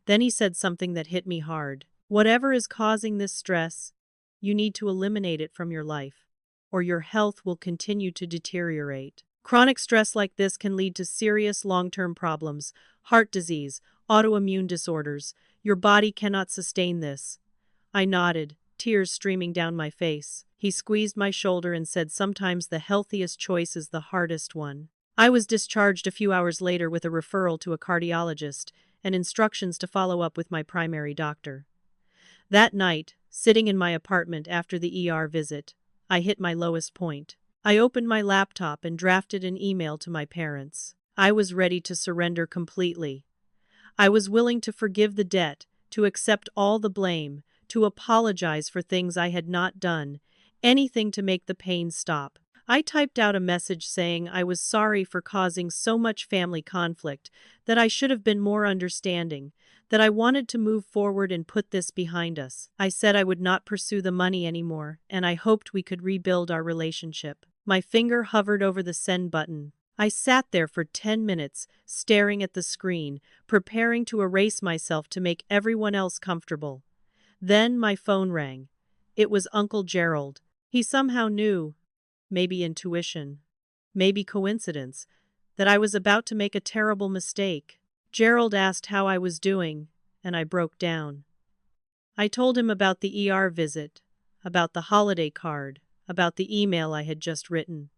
Then he said something that hit me hard. Whatever is causing this stress, you need to eliminate it from your life, or your health will continue to deteriorate. Chronic stress like this can lead to serious long-term problems, heart disease, autoimmune disorders. Your body cannot sustain this. I nodded, tears streaming down my face. He squeezed my shoulder and said sometimes the healthiest choice is the hardest one. I was discharged a few hours later with a referral to a cardiologist and instructions to follow up with my primary doctor. That night, sitting in my apartment after the ER visit, I hit my lowest point. I opened my laptop and drafted an email to my parents. I was ready to surrender completely. I was willing to forgive the debt, to accept all the blame, to apologize for things I had not done, anything to make the pain stop. I typed out a message saying I was sorry for causing so much family conflict, that I should have been more understanding, that I wanted to move forward and put this behind us. I said I would not pursue the money anymore, and I hoped we could rebuild our relationship. My finger hovered over the send button. I sat there for 10 minutes, staring at the screen, preparing to erase myself to make everyone else comfortable. Then my phone rang. It was Uncle Gerald. He somehow knew, maybe intuition, maybe coincidence, that I was about to make a terrible mistake. Gerald asked how I was doing, and I broke down. I told him about the ER visit, about the holiday card, about the email I had just written.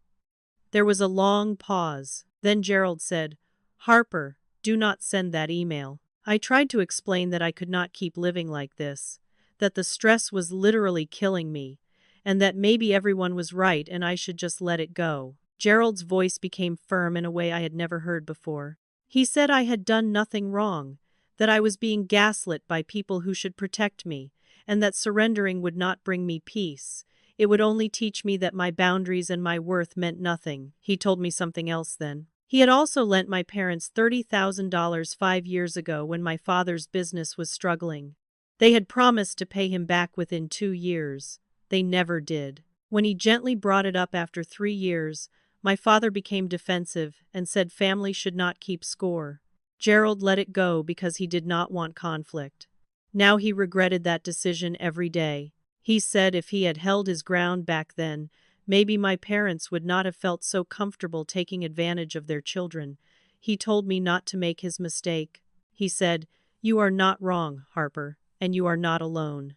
There was a long pause. Then Gerald said, "Harper, do not send that email." I tried to explain that I could not keep living like this, that the stress was literally killing me, and that maybe everyone was right and I should just let it go. Gerald's voice became firm in a way I had never heard before. He said I had done nothing wrong, that I was being gaslit by people who should protect me, and that surrendering would not bring me peace. It would only teach me that my boundaries and my worth meant nothing. He told me something else then. He had also lent my parents $30,000 5 years ago when my father's business was struggling. They had promised to pay him back within 2 years. They never did. When he gently brought it up after 3 years, my father became defensive and said family should not keep score. Gerald let it go because he did not want conflict. Now he regretted that decision every day. He said if he had held his ground back then, maybe my parents would not have felt so comfortable taking advantage of their children. He told me not to make his mistake. He said, "You are not wrong, Harper, and you are not alone."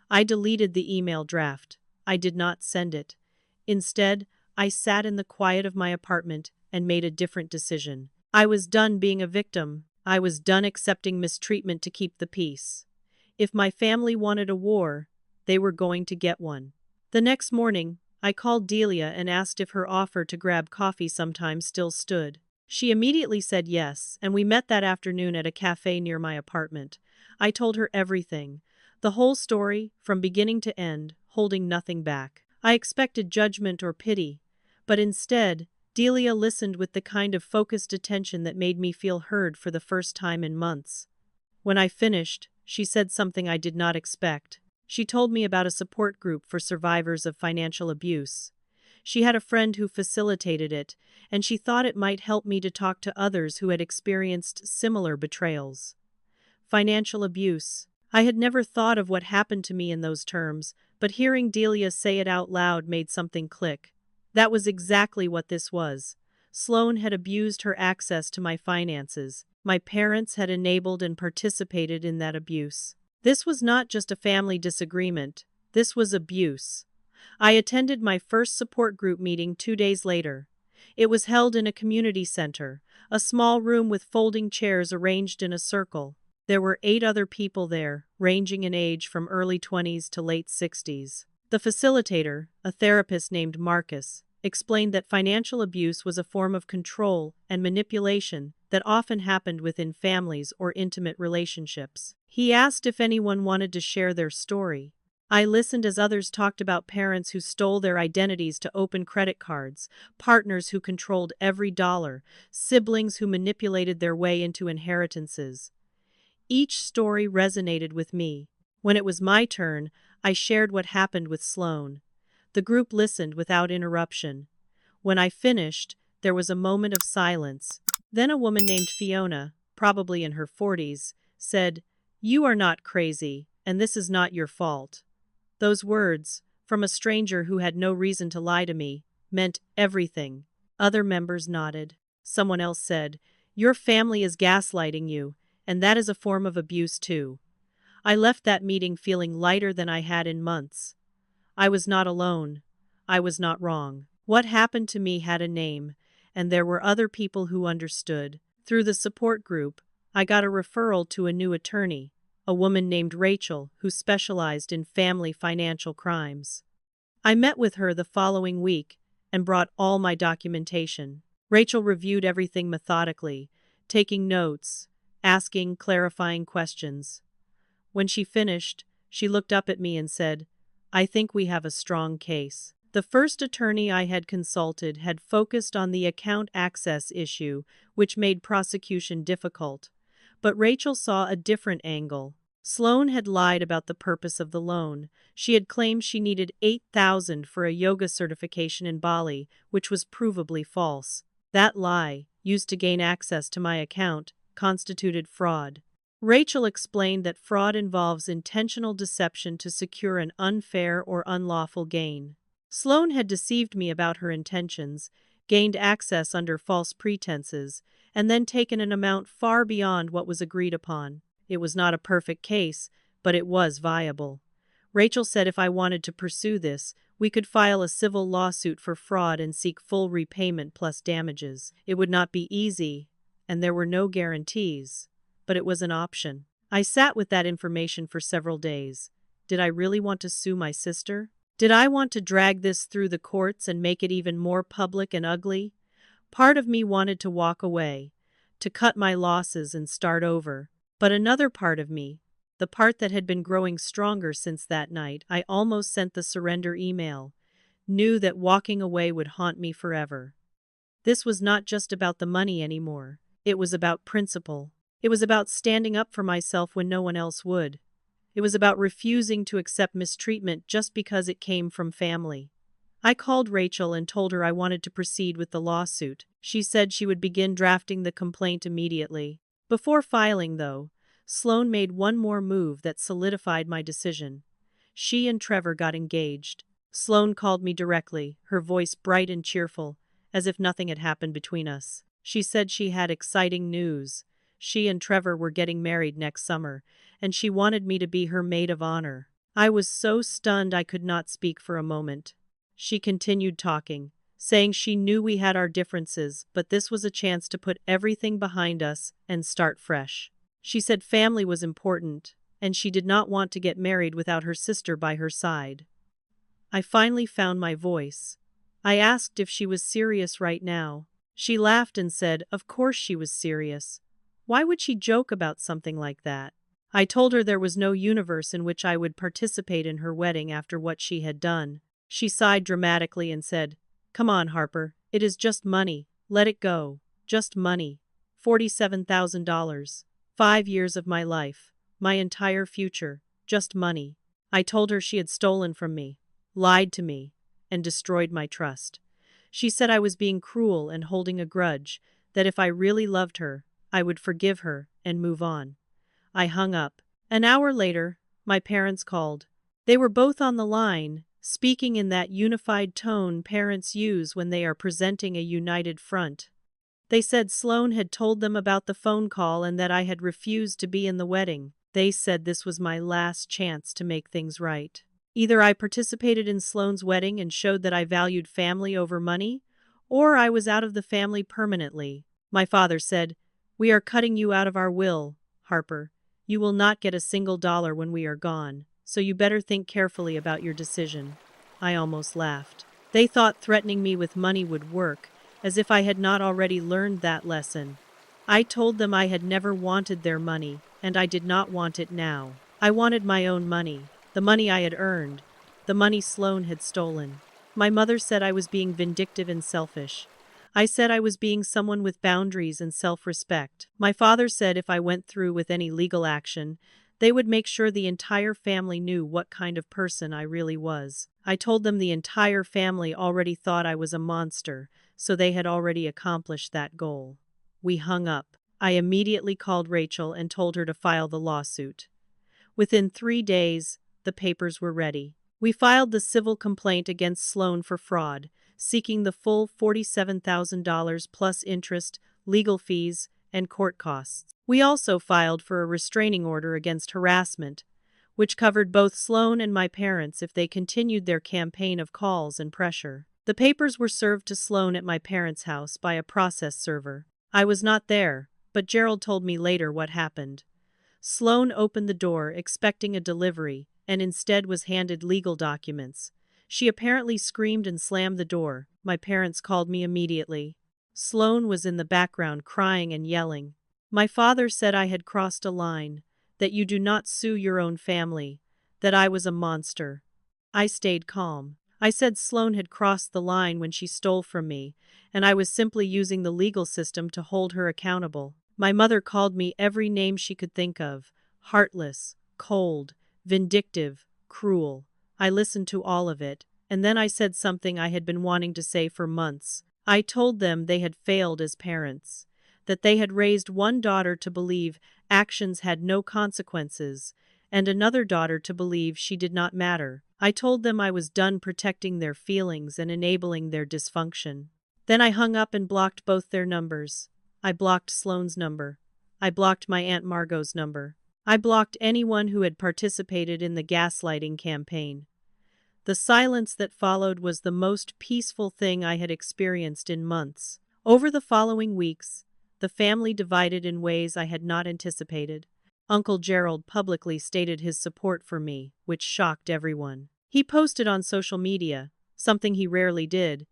I deleted the email draft. I did not send it. Instead, I sat in the quiet of my apartment and made a different decision. I was done being a victim. I was done accepting mistreatment to keep the peace. If my family wanted a war, they were going to get one. The next morning, I called Delia and asked if her offer to grab coffee sometime still stood. She immediately said yes, and we met that afternoon at a cafe near my apartment. I told her everything, the whole story, from beginning to end, holding nothing back. I expected judgment or pity, but instead, Delia listened with the kind of focused attention that made me feel heard for the first time in months. When I finished, she said something I did not expect. She told me about a support group for survivors of financial abuse. She had a friend who facilitated it, and she thought it might help me to talk to others who had experienced similar betrayals. Financial abuse. I had never thought of what happened to me in those terms, but hearing Delia say it out loud made something click. That was exactly what this was. Sloane had abused her access to my finances. My parents had enabled and participated in that abuse. This was not just a family disagreement. This was abuse. I attended my first support group meeting 2 days later. It was held in a community center, a small room with folding chairs arranged in a circle. There were 8 other people there, ranging in age from early 20s to late 60s. The facilitator, a therapist named Marcus, explained that financial abuse was a form of control and manipulation that often happened within families or intimate relationships. He asked if anyone wanted to share their story. I listened as others talked about parents who stole their identities to open credit cards, partners who controlled every dollar, siblings who manipulated their way into inheritances. Each story resonated with me. When it was my turn, I shared what happened with Sloane. The group listened without interruption. When I finished, there was a moment of silence. Then a woman named Fiona, probably in her 40s, said, "You are not crazy, and this is not your fault." Those words, from a stranger who had no reason to lie to me, meant everything. Other members nodded. Someone else said, "Your family is gaslighting you, and that is a form of abuse too." I left that meeting feeling lighter than I had in months. I was not alone. I was not wrong. What happened to me had a name, and there were other people who understood. Through the support group, I got a referral to a new attorney, a woman named Rachel, who specialized in family financial crimes. I met with her the following week and brought all my documentation. Rachel reviewed everything methodically, taking notes, asking clarifying questions. When she finished, she looked up at me and said, "I think we have a strong case." The first attorney I had consulted had focused on the account access issue, which made prosecution difficult. But Rachel saw a different angle. Sloane had lied about the purpose of the loan. She had claimed she needed $8,000 for a yoga certification in Bali, which was provably false. That lie, used to gain access to my account, constituted fraud. Rachel explained that fraud involves intentional deception to secure an unfair or unlawful gain. Sloane had deceived me about her intentions, gained access under false pretenses, and then taken an amount far beyond what was agreed upon. It was not a perfect case, but it was viable. Rachel said if I wanted to pursue this, we could file a civil lawsuit for fraud and seek full repayment plus damages. It would not be easy, and there were no guarantees, but it was an option. I sat with that information for several days. Did I really want to sue my sister? Did I want to drag this through the courts and make it even more public and ugly? Part of me wanted to walk away, to cut my losses and start over. But another part of me, the part that had been growing stronger since that night I almost sent the surrender email, knew that walking away would haunt me forever. This was not just about the money anymore. It was about principle. It was about standing up for myself when no one else would. It was about refusing to accept mistreatment just because it came from family. I called Rachel and told her I wanted to proceed with the lawsuit. She said she would begin drafting the complaint immediately. Before filing, though, Sloane made one more move that solidified my decision. She and Trevor got engaged. Sloane called me directly, her voice bright and cheerful, as if nothing had happened between us. She said she had exciting news. She and Trevor were getting married next summer, and she wanted me to be her maid of honor. I was so stunned I could not speak for a moment. She continued talking, saying she knew we had our differences, but this was a chance to put everything behind us and start fresh. She said family was important, and she did not want to get married without her sister by her side. I finally found my voice. I asked if she was serious right now. She laughed and said, of course she was serious. Why would she joke about something like that? I told her there was no universe in which I would participate in her wedding after what she had done. She sighed dramatically and said, "Come on, Harper, it is just money. Let it go. Just money. $47,000. 5 years of my life. My entire future. Just money." I told her she had stolen from me, lied to me, and destroyed my trust. She said I was being cruel and holding a grudge, that if I really loved her, I would forgive her and move on. I hung up. An hour later, my parents called. They were both on the line, speaking in that unified tone parents use when they are presenting a united front. They said Sloane had told them about the phone call and that I had refused to be in the wedding. They said this was my last chance to make things right. Either I participated in Sloane's wedding and showed that I valued family over money, or I was out of the family permanently. My father said, "We are cutting you out of our will, Harper. You will not get a single dollar when we are gone, so you better think carefully about your decision." I almost laughed. They thought threatening me with money would work, as if I had not already learned that lesson. I told them I had never wanted their money, and I did not want it now. I wanted my own money. the money I had earned, the money Sloane had stolen. My mother said I was being vindictive and selfish. I said I was being someone with boundaries and self-respect. My father said if I went through with any legal action, they would make sure the entire family knew what kind of person I really was. I told them the entire family already thought I was a monster, so they had already accomplished that goal. We hung up. I immediately called Rachel and told her to file the lawsuit. Within 3 days, the papers were ready. We filed the civil complaint against Sloane for fraud, seeking the full $47,000 plus interest, legal fees, and court costs. We also filed for a restraining order against harassment, which covered both Sloane and my parents if they continued their campaign of calls and pressure. The papers were served to Sloane at my parents' house by a process server. I was not there, but Gerald told me later what happened. Sloane opened the door expecting a delivery, and instead was handed legal documents. She apparently screamed and slammed the door. My parents called me immediately. Sloane was in the background crying and yelling. My father said I had crossed a line, that you do not sue your own family, that I was a monster. I stayed calm. I said Sloane had crossed the line when she stole from me, and I was simply using the legal system to hold her accountable. My mother called me every name she could think of: heartless, cold, vindictive, cruel. I listened to all of it, and then I said something I had been wanting to say for months. I told them they had failed as parents, that they had raised one daughter to believe actions had no consequences, and another daughter to believe she did not matter. I told them I was done protecting their feelings and enabling their dysfunction. Then I hung up and blocked both their numbers. I blocked Sloane's number. I blocked my Aunt Margot's number. I blocked anyone who had participated in the gaslighting campaign. The silence that followed was the most peaceful thing I had experienced in months. Over the following weeks, the family divided in ways I had not anticipated. Uncle Gerald publicly stated his support for me, which shocked everyone. He posted on social media, something he rarely did,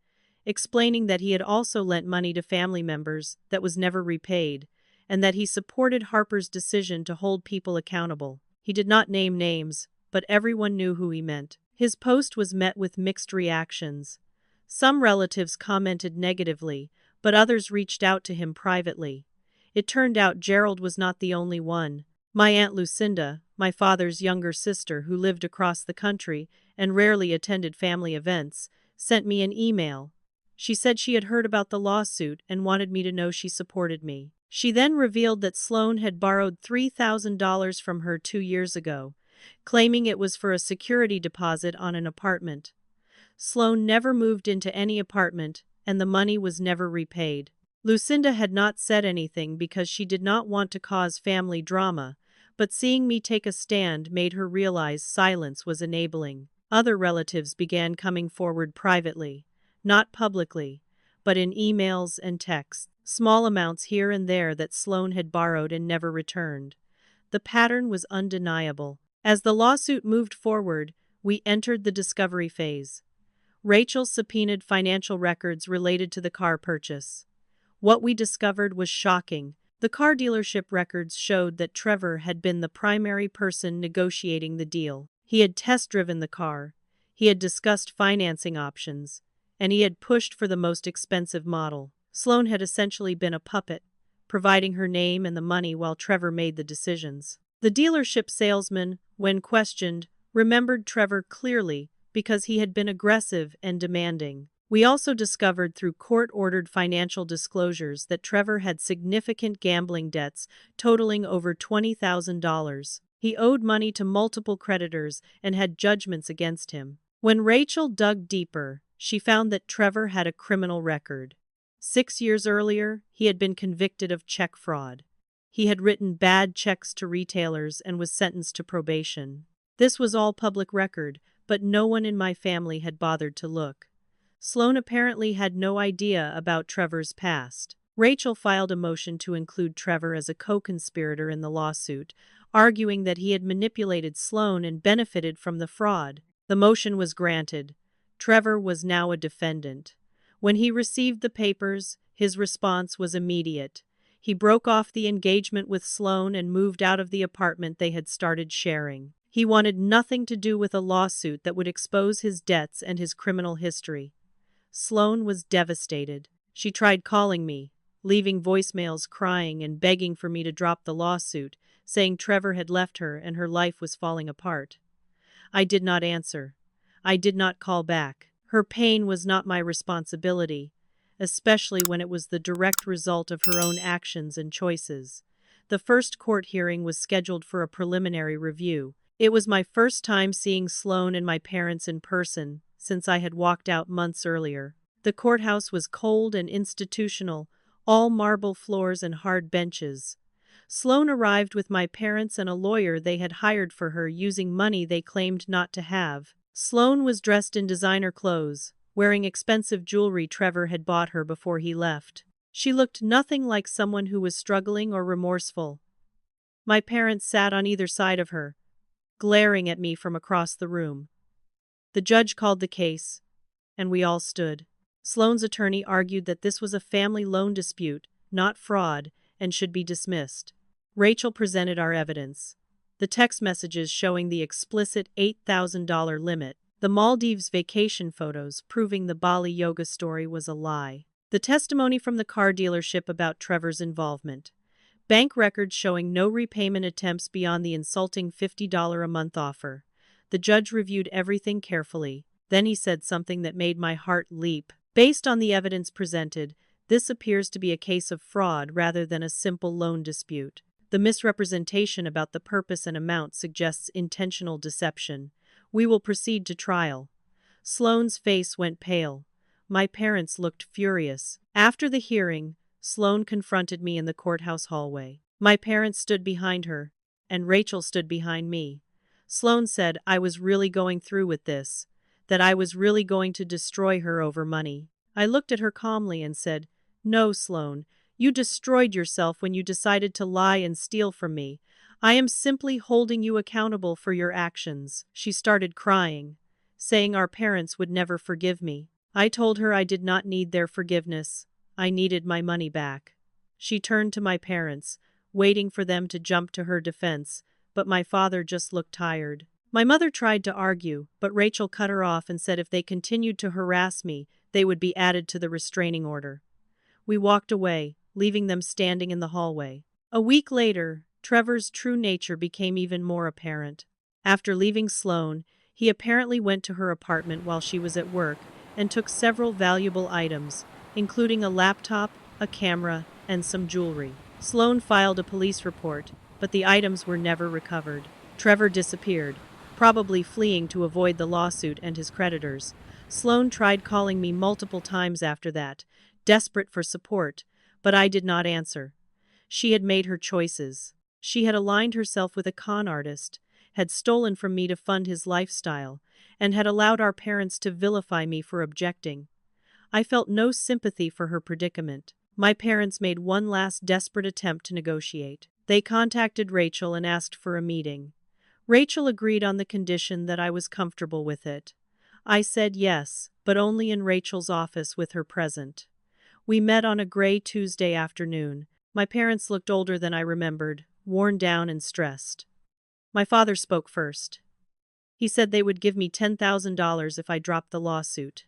explaining that he had also lent money to family members that was never repaid, and that he supported Harper's decision to hold people accountable. He did not name names, but everyone knew who he meant. His post was met with mixed reactions. Some relatives commented negatively, but others reached out to him privately. It turned out Gerald was not the only one. My Aunt Lucinda, my father's younger sister who lived across the country and rarely attended family events, sent me an email. She said she had heard about the lawsuit and wanted me to know she supported me. She then revealed that Sloane had borrowed $3,000 from her 2 years ago, claiming it was for a security deposit on an apartment. Sloane never moved into any apartment, and the money was never repaid. Lucinda had not said anything because she did not want to cause family drama, but seeing me take a stand made her realize silence was enabling. Other relatives began coming forward privately, not publicly, but in emails and texts, small amounts here and there that Sloane had borrowed and never returned. The pattern was undeniable. As the lawsuit moved forward, we entered the discovery phase. Rachel subpoenaed financial records related to the car purchase. What we discovered was shocking. The car dealership records showed that Trevor had been the primary person negotiating the deal. He had test-driven the car, he had discussed financing options, and he had pushed for the most expensive model. Sloane had essentially been a puppet, providing her name and the money while Trevor made the decisions. The dealership salesman, when questioned, remembered Trevor clearly because he had been aggressive and demanding. We also discovered through court-ordered financial disclosures that Trevor had significant gambling debts totaling over $20,000. He owed money to multiple creditors and had judgments against him. When Rachel dug deeper, she found that Trevor had a criminal record. 6 years earlier, he had been convicted of check fraud. He had written bad checks to retailers and was sentenced to probation. This was all public record, but no one in my family had bothered to look. Sloane apparently had no idea about Trevor's past. Rachel filed a motion to include Trevor as a co-conspirator in the lawsuit, arguing that he had manipulated Sloane and benefited from the fraud. The motion was granted. Trevor was now a defendant. When he received the papers, his response was immediate. He broke off the engagement with Sloane and moved out of the apartment they had started sharing. He wanted nothing to do with a lawsuit that would expose his debts and his criminal history. Sloane was devastated. She tried calling me, leaving voicemails crying and begging for me to drop the lawsuit, saying Trevor had left her and her life was falling apart. I did not answer. I did not call back. Her pain was not my responsibility, especially when it was the direct result of her own actions and choices. The first court hearing was scheduled for a preliminary review. It was my first time seeing Sloane and my parents in person since I had walked out months earlier. The courthouse was cold and institutional, all marble floors and hard benches. Sloane arrived with my parents and a lawyer they had hired for her using money they claimed not to have. Sloane was dressed in designer clothes, wearing expensive jewelry Trevor had bought her before he left. She looked nothing like someone who was struggling or remorseful. My parents sat on either side of her, glaring at me from across the room. The judge called the case, and we all stood. Sloane's attorney argued that this was a family loan dispute, not fraud, and should be dismissed. Rachel presented our evidence. The text messages showing the explicit $8,000 limit, the Maldives vacation photos proving the Bali yoga story was a lie, the testimony from the car dealership about Trevor's involvement, bank records showing no repayment attempts beyond the insulting $50 a month offer. The judge reviewed everything carefully. Then he said something that made my heart leap. Based on the evidence presented, this appears to be a case of fraud rather than a simple loan dispute. The misrepresentation about the purpose and amount suggests intentional deception. We will proceed to trial. Sloane's face went pale. My parents looked furious. After the hearing, Sloane confronted me in the courthouse hallway. My parents stood behind her, and Rachel stood behind me. Sloane said I was really going through with this, that I was really going to destroy her over money. I looked at her calmly and said, "No, Sloane. You destroyed yourself when you decided to lie and steal from me. I am simply holding you accountable for your actions." She started crying, saying our parents would never forgive me. I told her I did not need their forgiveness. I needed my money back. She turned to my parents, waiting for them to jump to her defense, but my father just looked tired. My mother tried to argue, but Rachel cut her off and said if they continued to harass me, they would be added to the restraining order. We walked away, leaving them standing in the hallway. A week later, Trevor's true nature became even more apparent. After leaving Sloane, he apparently went to her apartment while she was at work and took several valuable items, including a laptop, a camera, and some jewelry. Sloane filed a police report, but the items were never recovered. Trevor disappeared, probably fleeing to avoid the lawsuit and his creditors. Sloane tried calling me multiple times after that, desperate for support, but I did not answer. She had made her choices. She had aligned herself with a con artist, had stolen from me to fund his lifestyle, and had allowed our parents to vilify me for objecting. I felt no sympathy for her predicament. My parents made one last desperate attempt to negotiate. They contacted Rachel and asked for a meeting. Rachel agreed on the condition that I was comfortable with it. I said yes, but only in Rachel's office with her present. We met on a gray Tuesday afternoon. My parents looked older than I remembered, worn down and stressed. My father spoke first. He said they would give me $10,000 if I dropped the lawsuit.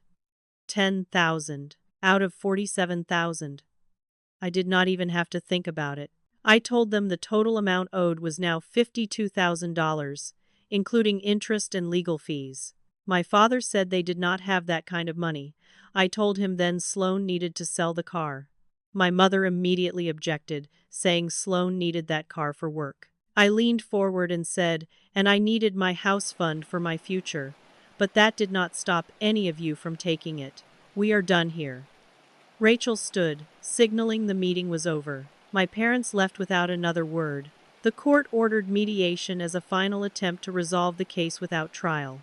10,000 out of 47,000. I did not even have to think about it. I told them the total amount owed was now $52,000, including interest and legal fees. My father said they did not have that kind of money. I told him then Sloane needed to sell the car. My mother immediately objected, saying Sloane needed that car for work. I leaned forward and said, and I needed my house fund for my future. But that did not stop any of you from taking it. We are done here. Rachel stood, signaling the meeting was over. My parents left without another word. The court ordered mediation as a final attempt to resolve the case without trial.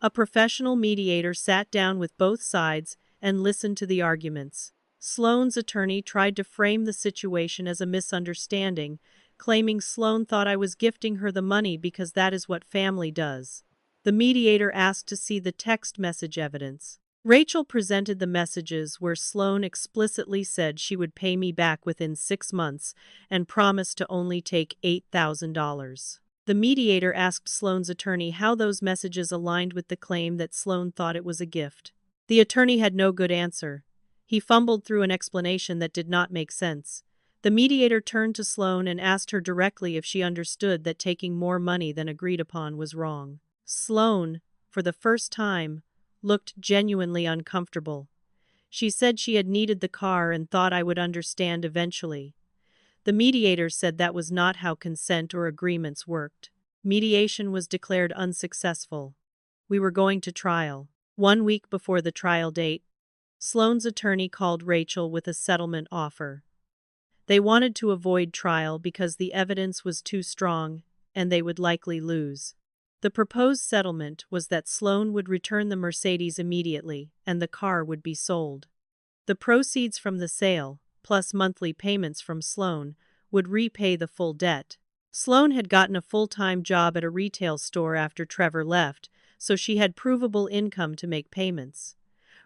A professional mediator sat down with both sides and listened to the arguments. Sloane's attorney tried to frame the situation as a misunderstanding, claiming Sloane thought I was gifting her the money because that is what family does. The mediator asked to see the text message evidence. Rachel presented the messages where Sloane explicitly said she would pay me back within 6 months and promised to only take $8,000. The mediator asked Sloane's attorney how those messages aligned with the claim that Sloane thought it was a gift. The attorney had no good answer. He fumbled through an explanation that did not make sense. The mediator turned to Sloane and asked her directly if she understood that taking more money than agreed upon was wrong. Sloane, for the first time, looked genuinely uncomfortable. She said she had needed the car and thought I would understand eventually. The mediator said that was not how consent or agreements worked. Mediation was declared unsuccessful. We were going to trial. 1 week before the trial date, Sloane's attorney called Rachel with a settlement offer. They wanted to avoid trial because the evidence was too strong, and they would likely lose. The proposed settlement was that Sloane would return the Mercedes immediately, and the car would be sold. The proceeds from the sale, plus monthly payments from Sloane, would repay the full debt. Sloane had gotten a full-time job at a retail store after Trevor left, so she had provable income to make payments.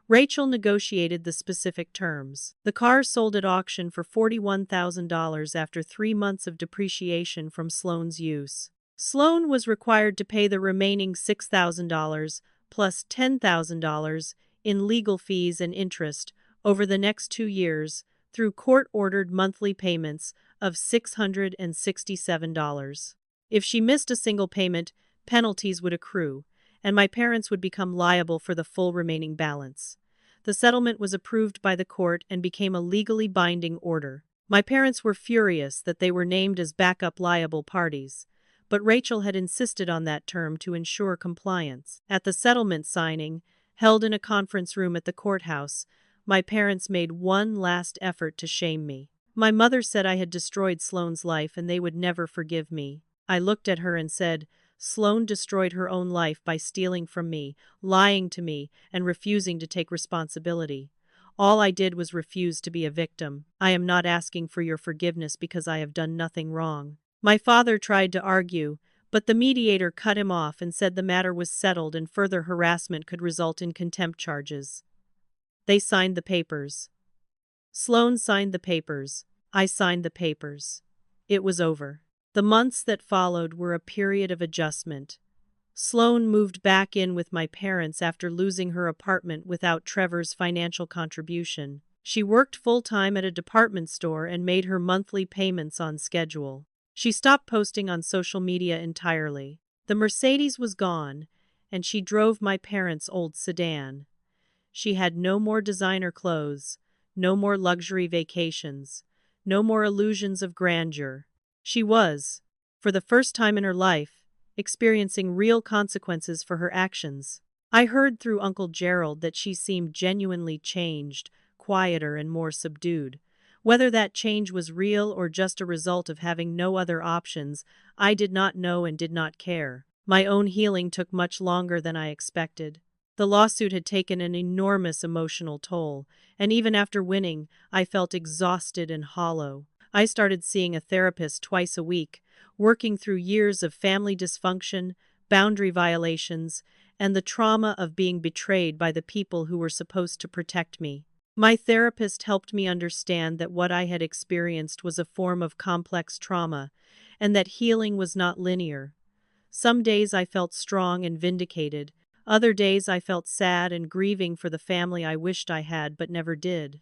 Rachel negotiated the specific terms. The car sold at auction for $41,000 after 3 months of depreciation from Sloane's use. Sloane was required to pay the remaining $6,000 plus $10,000 in legal fees and interest over the next 2 years through court-ordered monthly payments of $667. If she missed a single payment, penalties would accrue, and my parents would become liable for the full remaining balance. The settlement was approved by the court and became a legally binding order. My parents were furious that they were named as backup liable parties, but Rachel had insisted on that term to ensure compliance. At the settlement signing, held in a conference room at the courthouse, my parents made one last effort to shame me. My mother said I had destroyed Sloane's life and they would never forgive me. I looked at her and said, Sloane destroyed her own life by stealing from me, lying to me, and refusing to take responsibility. All I did was refuse to be a victim. I am not asking for your forgiveness because I have done nothing wrong. My father tried to argue, but the mediator cut him off and said the matter was settled and further harassment could result in contempt charges. They signed the papers. Sloane signed the papers. I signed the papers. It was over. The months that followed were a period of adjustment. Sloane moved back in with my parents after losing her apartment without Trevor's financial contribution. She worked full-time at a department store and made her monthly payments on schedule. She stopped posting on social media entirely. The Mercedes was gone, and she drove my parents' old sedan. She had no more designer clothes, no more luxury vacations, no more illusions of grandeur. She was, for the first time in her life, experiencing real consequences for her actions. I heard through Uncle Gerald that she seemed genuinely changed, quieter and more subdued. Whether that change was real or just a result of having no other options, I did not know and did not care. My own healing took much longer than I expected. The lawsuit had taken an enormous emotional toll, and even after winning, I felt exhausted and hollow. I started seeing a therapist twice a week, working through years of family dysfunction, boundary violations, and the trauma of being betrayed by the people who were supposed to protect me. My therapist helped me understand that what I had experienced was a form of complex trauma, and that healing was not linear. Some days I felt strong and vindicated. Other days I felt sad and grieving for the family I wished I had but never did.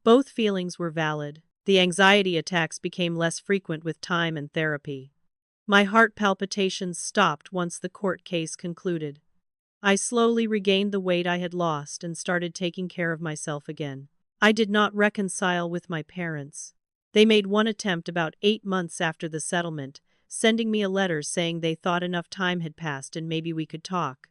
Both feelings were valid. The anxiety attacks became less frequent with time and therapy. My heart palpitations stopped once the court case concluded. I slowly regained the weight I had lost and started taking care of myself again. I did not reconcile with my parents. They made one attempt about 8 months after the settlement, sending me a letter saying they thought enough time had passed and maybe we could talk.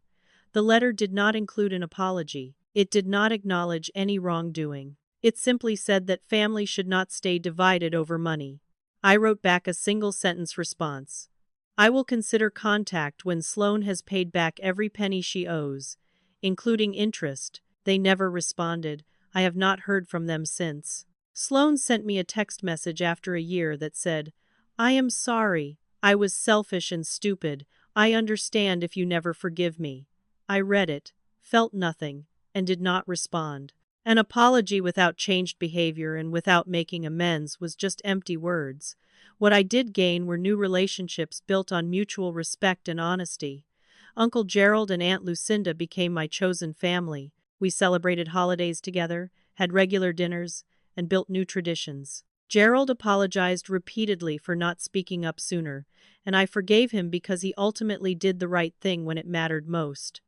The letter did not include an apology. It did not acknowledge any wrongdoing. It simply said that family should not stay divided over money. I wrote back a single-sentence response. I will consider contact when Sloane has paid back every penny she owes, including interest. They never responded. I have not heard from them since. Sloane sent me a text message after a year that said, I am sorry. I was selfish and stupid. I understand if you never forgive me. I read it, felt nothing, and did not respond. An apology without changed behavior and without making amends was just empty words. What I did gain were new relationships built on mutual respect and honesty. Uncle Gerald and Aunt Lucinda became my chosen family. We celebrated holidays together, had regular dinners, and built new traditions. Gerald apologized repeatedly for not speaking up sooner, and I forgave him because he ultimately did the right thing when it mattered most.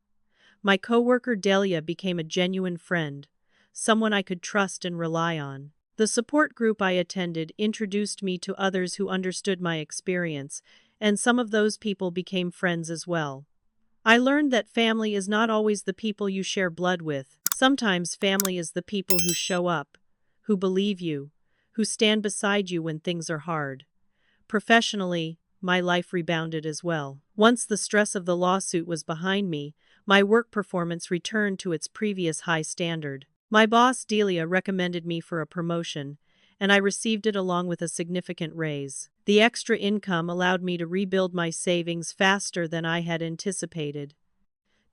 My coworker Delia became a genuine friend, someone I could trust and rely on. The support group I attended introduced me to others who understood my experience, and some of those people became friends as well. I learned that family is not always the people you share blood with. Sometimes family is the people who show up, who believe you, who stand beside you when things are hard. Professionally, my life rebounded as well. Once the stress of the lawsuit was behind me, my work performance returned to its previous high standard. My boss, Delia, recommended me for a promotion, and I received it along with a significant raise. The extra income allowed me to rebuild my savings faster than I had anticipated.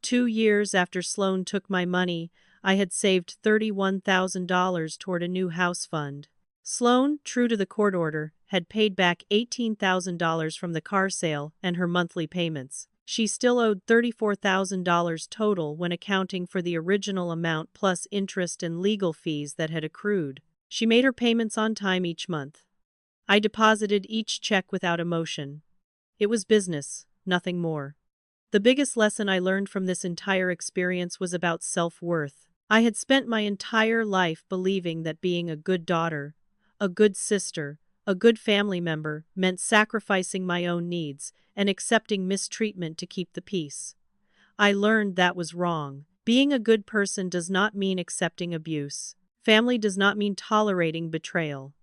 2 years after Sloan took my money, I had saved $31,000 toward a new house fund. Sloan, true to the court order, had paid back $18,000 from the car sale and her monthly payments. She still owed $34,000 total when accounting for the original amount plus interest and legal fees that had accrued. She made her payments on time each month. I deposited each check without emotion. It was business, nothing more. The biggest lesson I learned from this entire experience was about self-worth. I had spent my entire life believing that being a good daughter, a good sister, a good family member meant sacrificing my own needs and accepting mistreatment to keep the peace. I learned that was wrong. Being a good person does not mean accepting abuse. Family does not mean tolerating betrayal.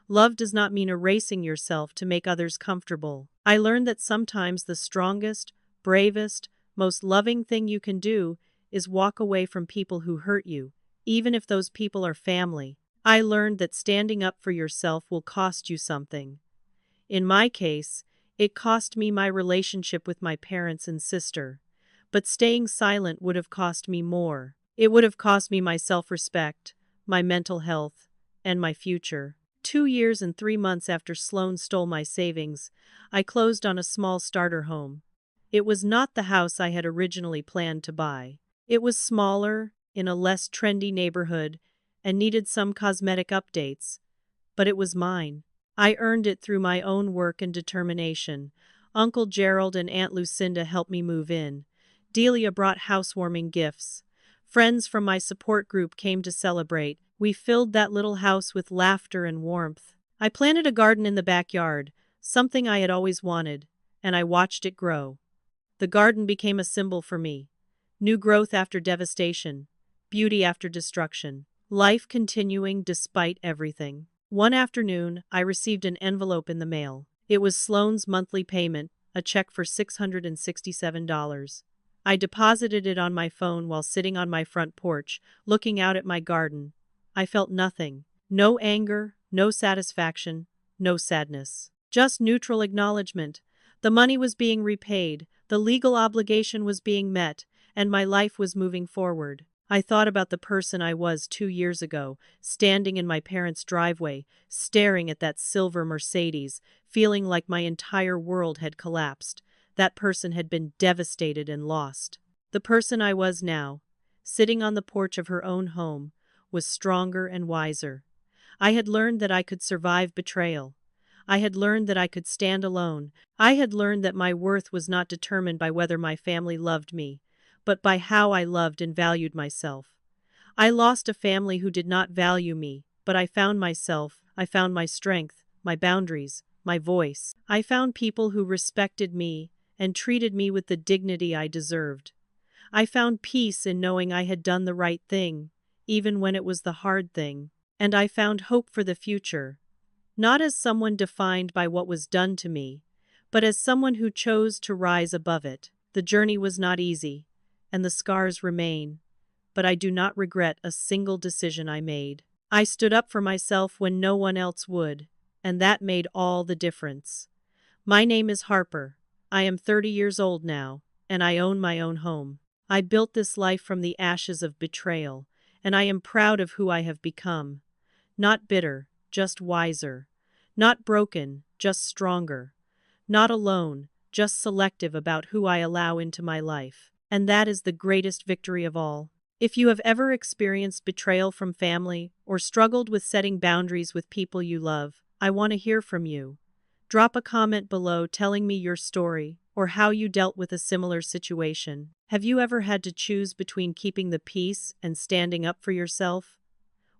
Love does not mean erasing yourself to make others comfortable. I learned that sometimes the strongest, bravest, most loving thing you can do is walk away from people who hurt you, even if those people are family. I learned that standing up for yourself will cost you something. In my case, it cost me my relationship with my parents and sister. But staying silent would have cost me more. It would have cost me my self-respect, my mental health, and my future. 2 years and 3 months after Sloan stole my savings, I closed on a small starter home. It was not the house I had originally planned to buy. It was smaller, in a less trendy neighborhood, and needed some cosmetic updates. But it was mine. I earned it through my own work and determination. Uncle Gerald and Aunt Lucinda helped me move in. Delia brought housewarming gifts. Friends from my support group came to celebrate. We filled that little house with laughter and warmth. I planted a garden in the backyard, something I had always wanted, and I watched it grow. The garden became a symbol for me. New growth after devastation, beauty after destruction, life continuing despite everything. One afternoon, I received an envelope in the mail. It was Sloan's monthly payment, a check for $667. I deposited it on my phone while sitting on my front porch, looking out at my garden. I felt nothing. No anger, no satisfaction, no sadness. Just neutral acknowledgement. The money was being repaid, the legal obligation was being met, and my life was moving forward. I thought about the person I was 2 years ago, standing in my parents' driveway, staring at that silver Mercedes, feeling like my entire world had collapsed. That person had been devastated and lost. The person I was now, sitting on the porch of her own home, was stronger and wiser. I had learned that I could survive betrayal. I had learned that I could stand alone. I had learned that my worth was not determined by whether my family loved me, but by how I loved and valued myself. I lost a family who did not value me, but I found myself, I found my strength, my boundaries, my voice. I found people who respected me and treated me with the dignity I deserved. I found peace in knowing I had done the right thing, even when it was the hard thing. And I found hope for the future, not as someone defined by what was done to me, but as someone who chose to rise above it. The journey was not easy, and the scars remain, but I do not regret a single decision I made. I stood up for myself when no one else would, and that made all the difference. My name is Harper. I am 30 years old now, and I own my own home. I built this life from the ashes of betrayal, and I am proud of who I have become. Not bitter, just wiser. Not broken, just stronger. Not alone, just selective about who I allow into my life. And that is the greatest victory of all. If you have ever experienced betrayal from family or struggled with setting boundaries with people you love, I want to hear from you. Drop a comment below telling me your story or how you dealt with a similar situation. Have you ever had to choose between keeping the peace and standing up for yourself?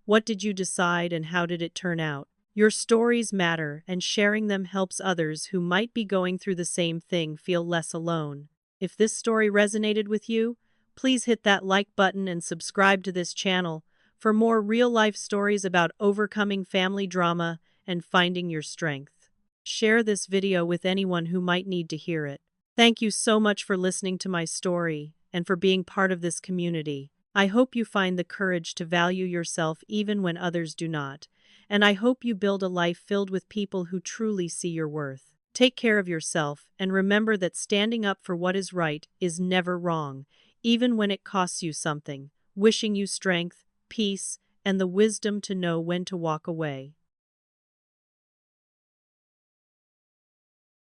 What did you decide and how did it turn out? Your stories matter, and sharing them helps others who might be going through the same thing feel less alone. If this story resonated with you, please hit that like button and subscribe to this channel for more real-life stories about overcoming family drama and finding your strength. Share this video with anyone who might need to hear it. Thank you so much for listening to my story and for being part of this community. I hope you find the courage to value yourself even when others do not, and I hope you build a life filled with people who truly see your worth. Take care of yourself and remember that standing up for what is right is never wrong, even when it costs you something. Wishing you strength, peace, and the wisdom to know when to walk away.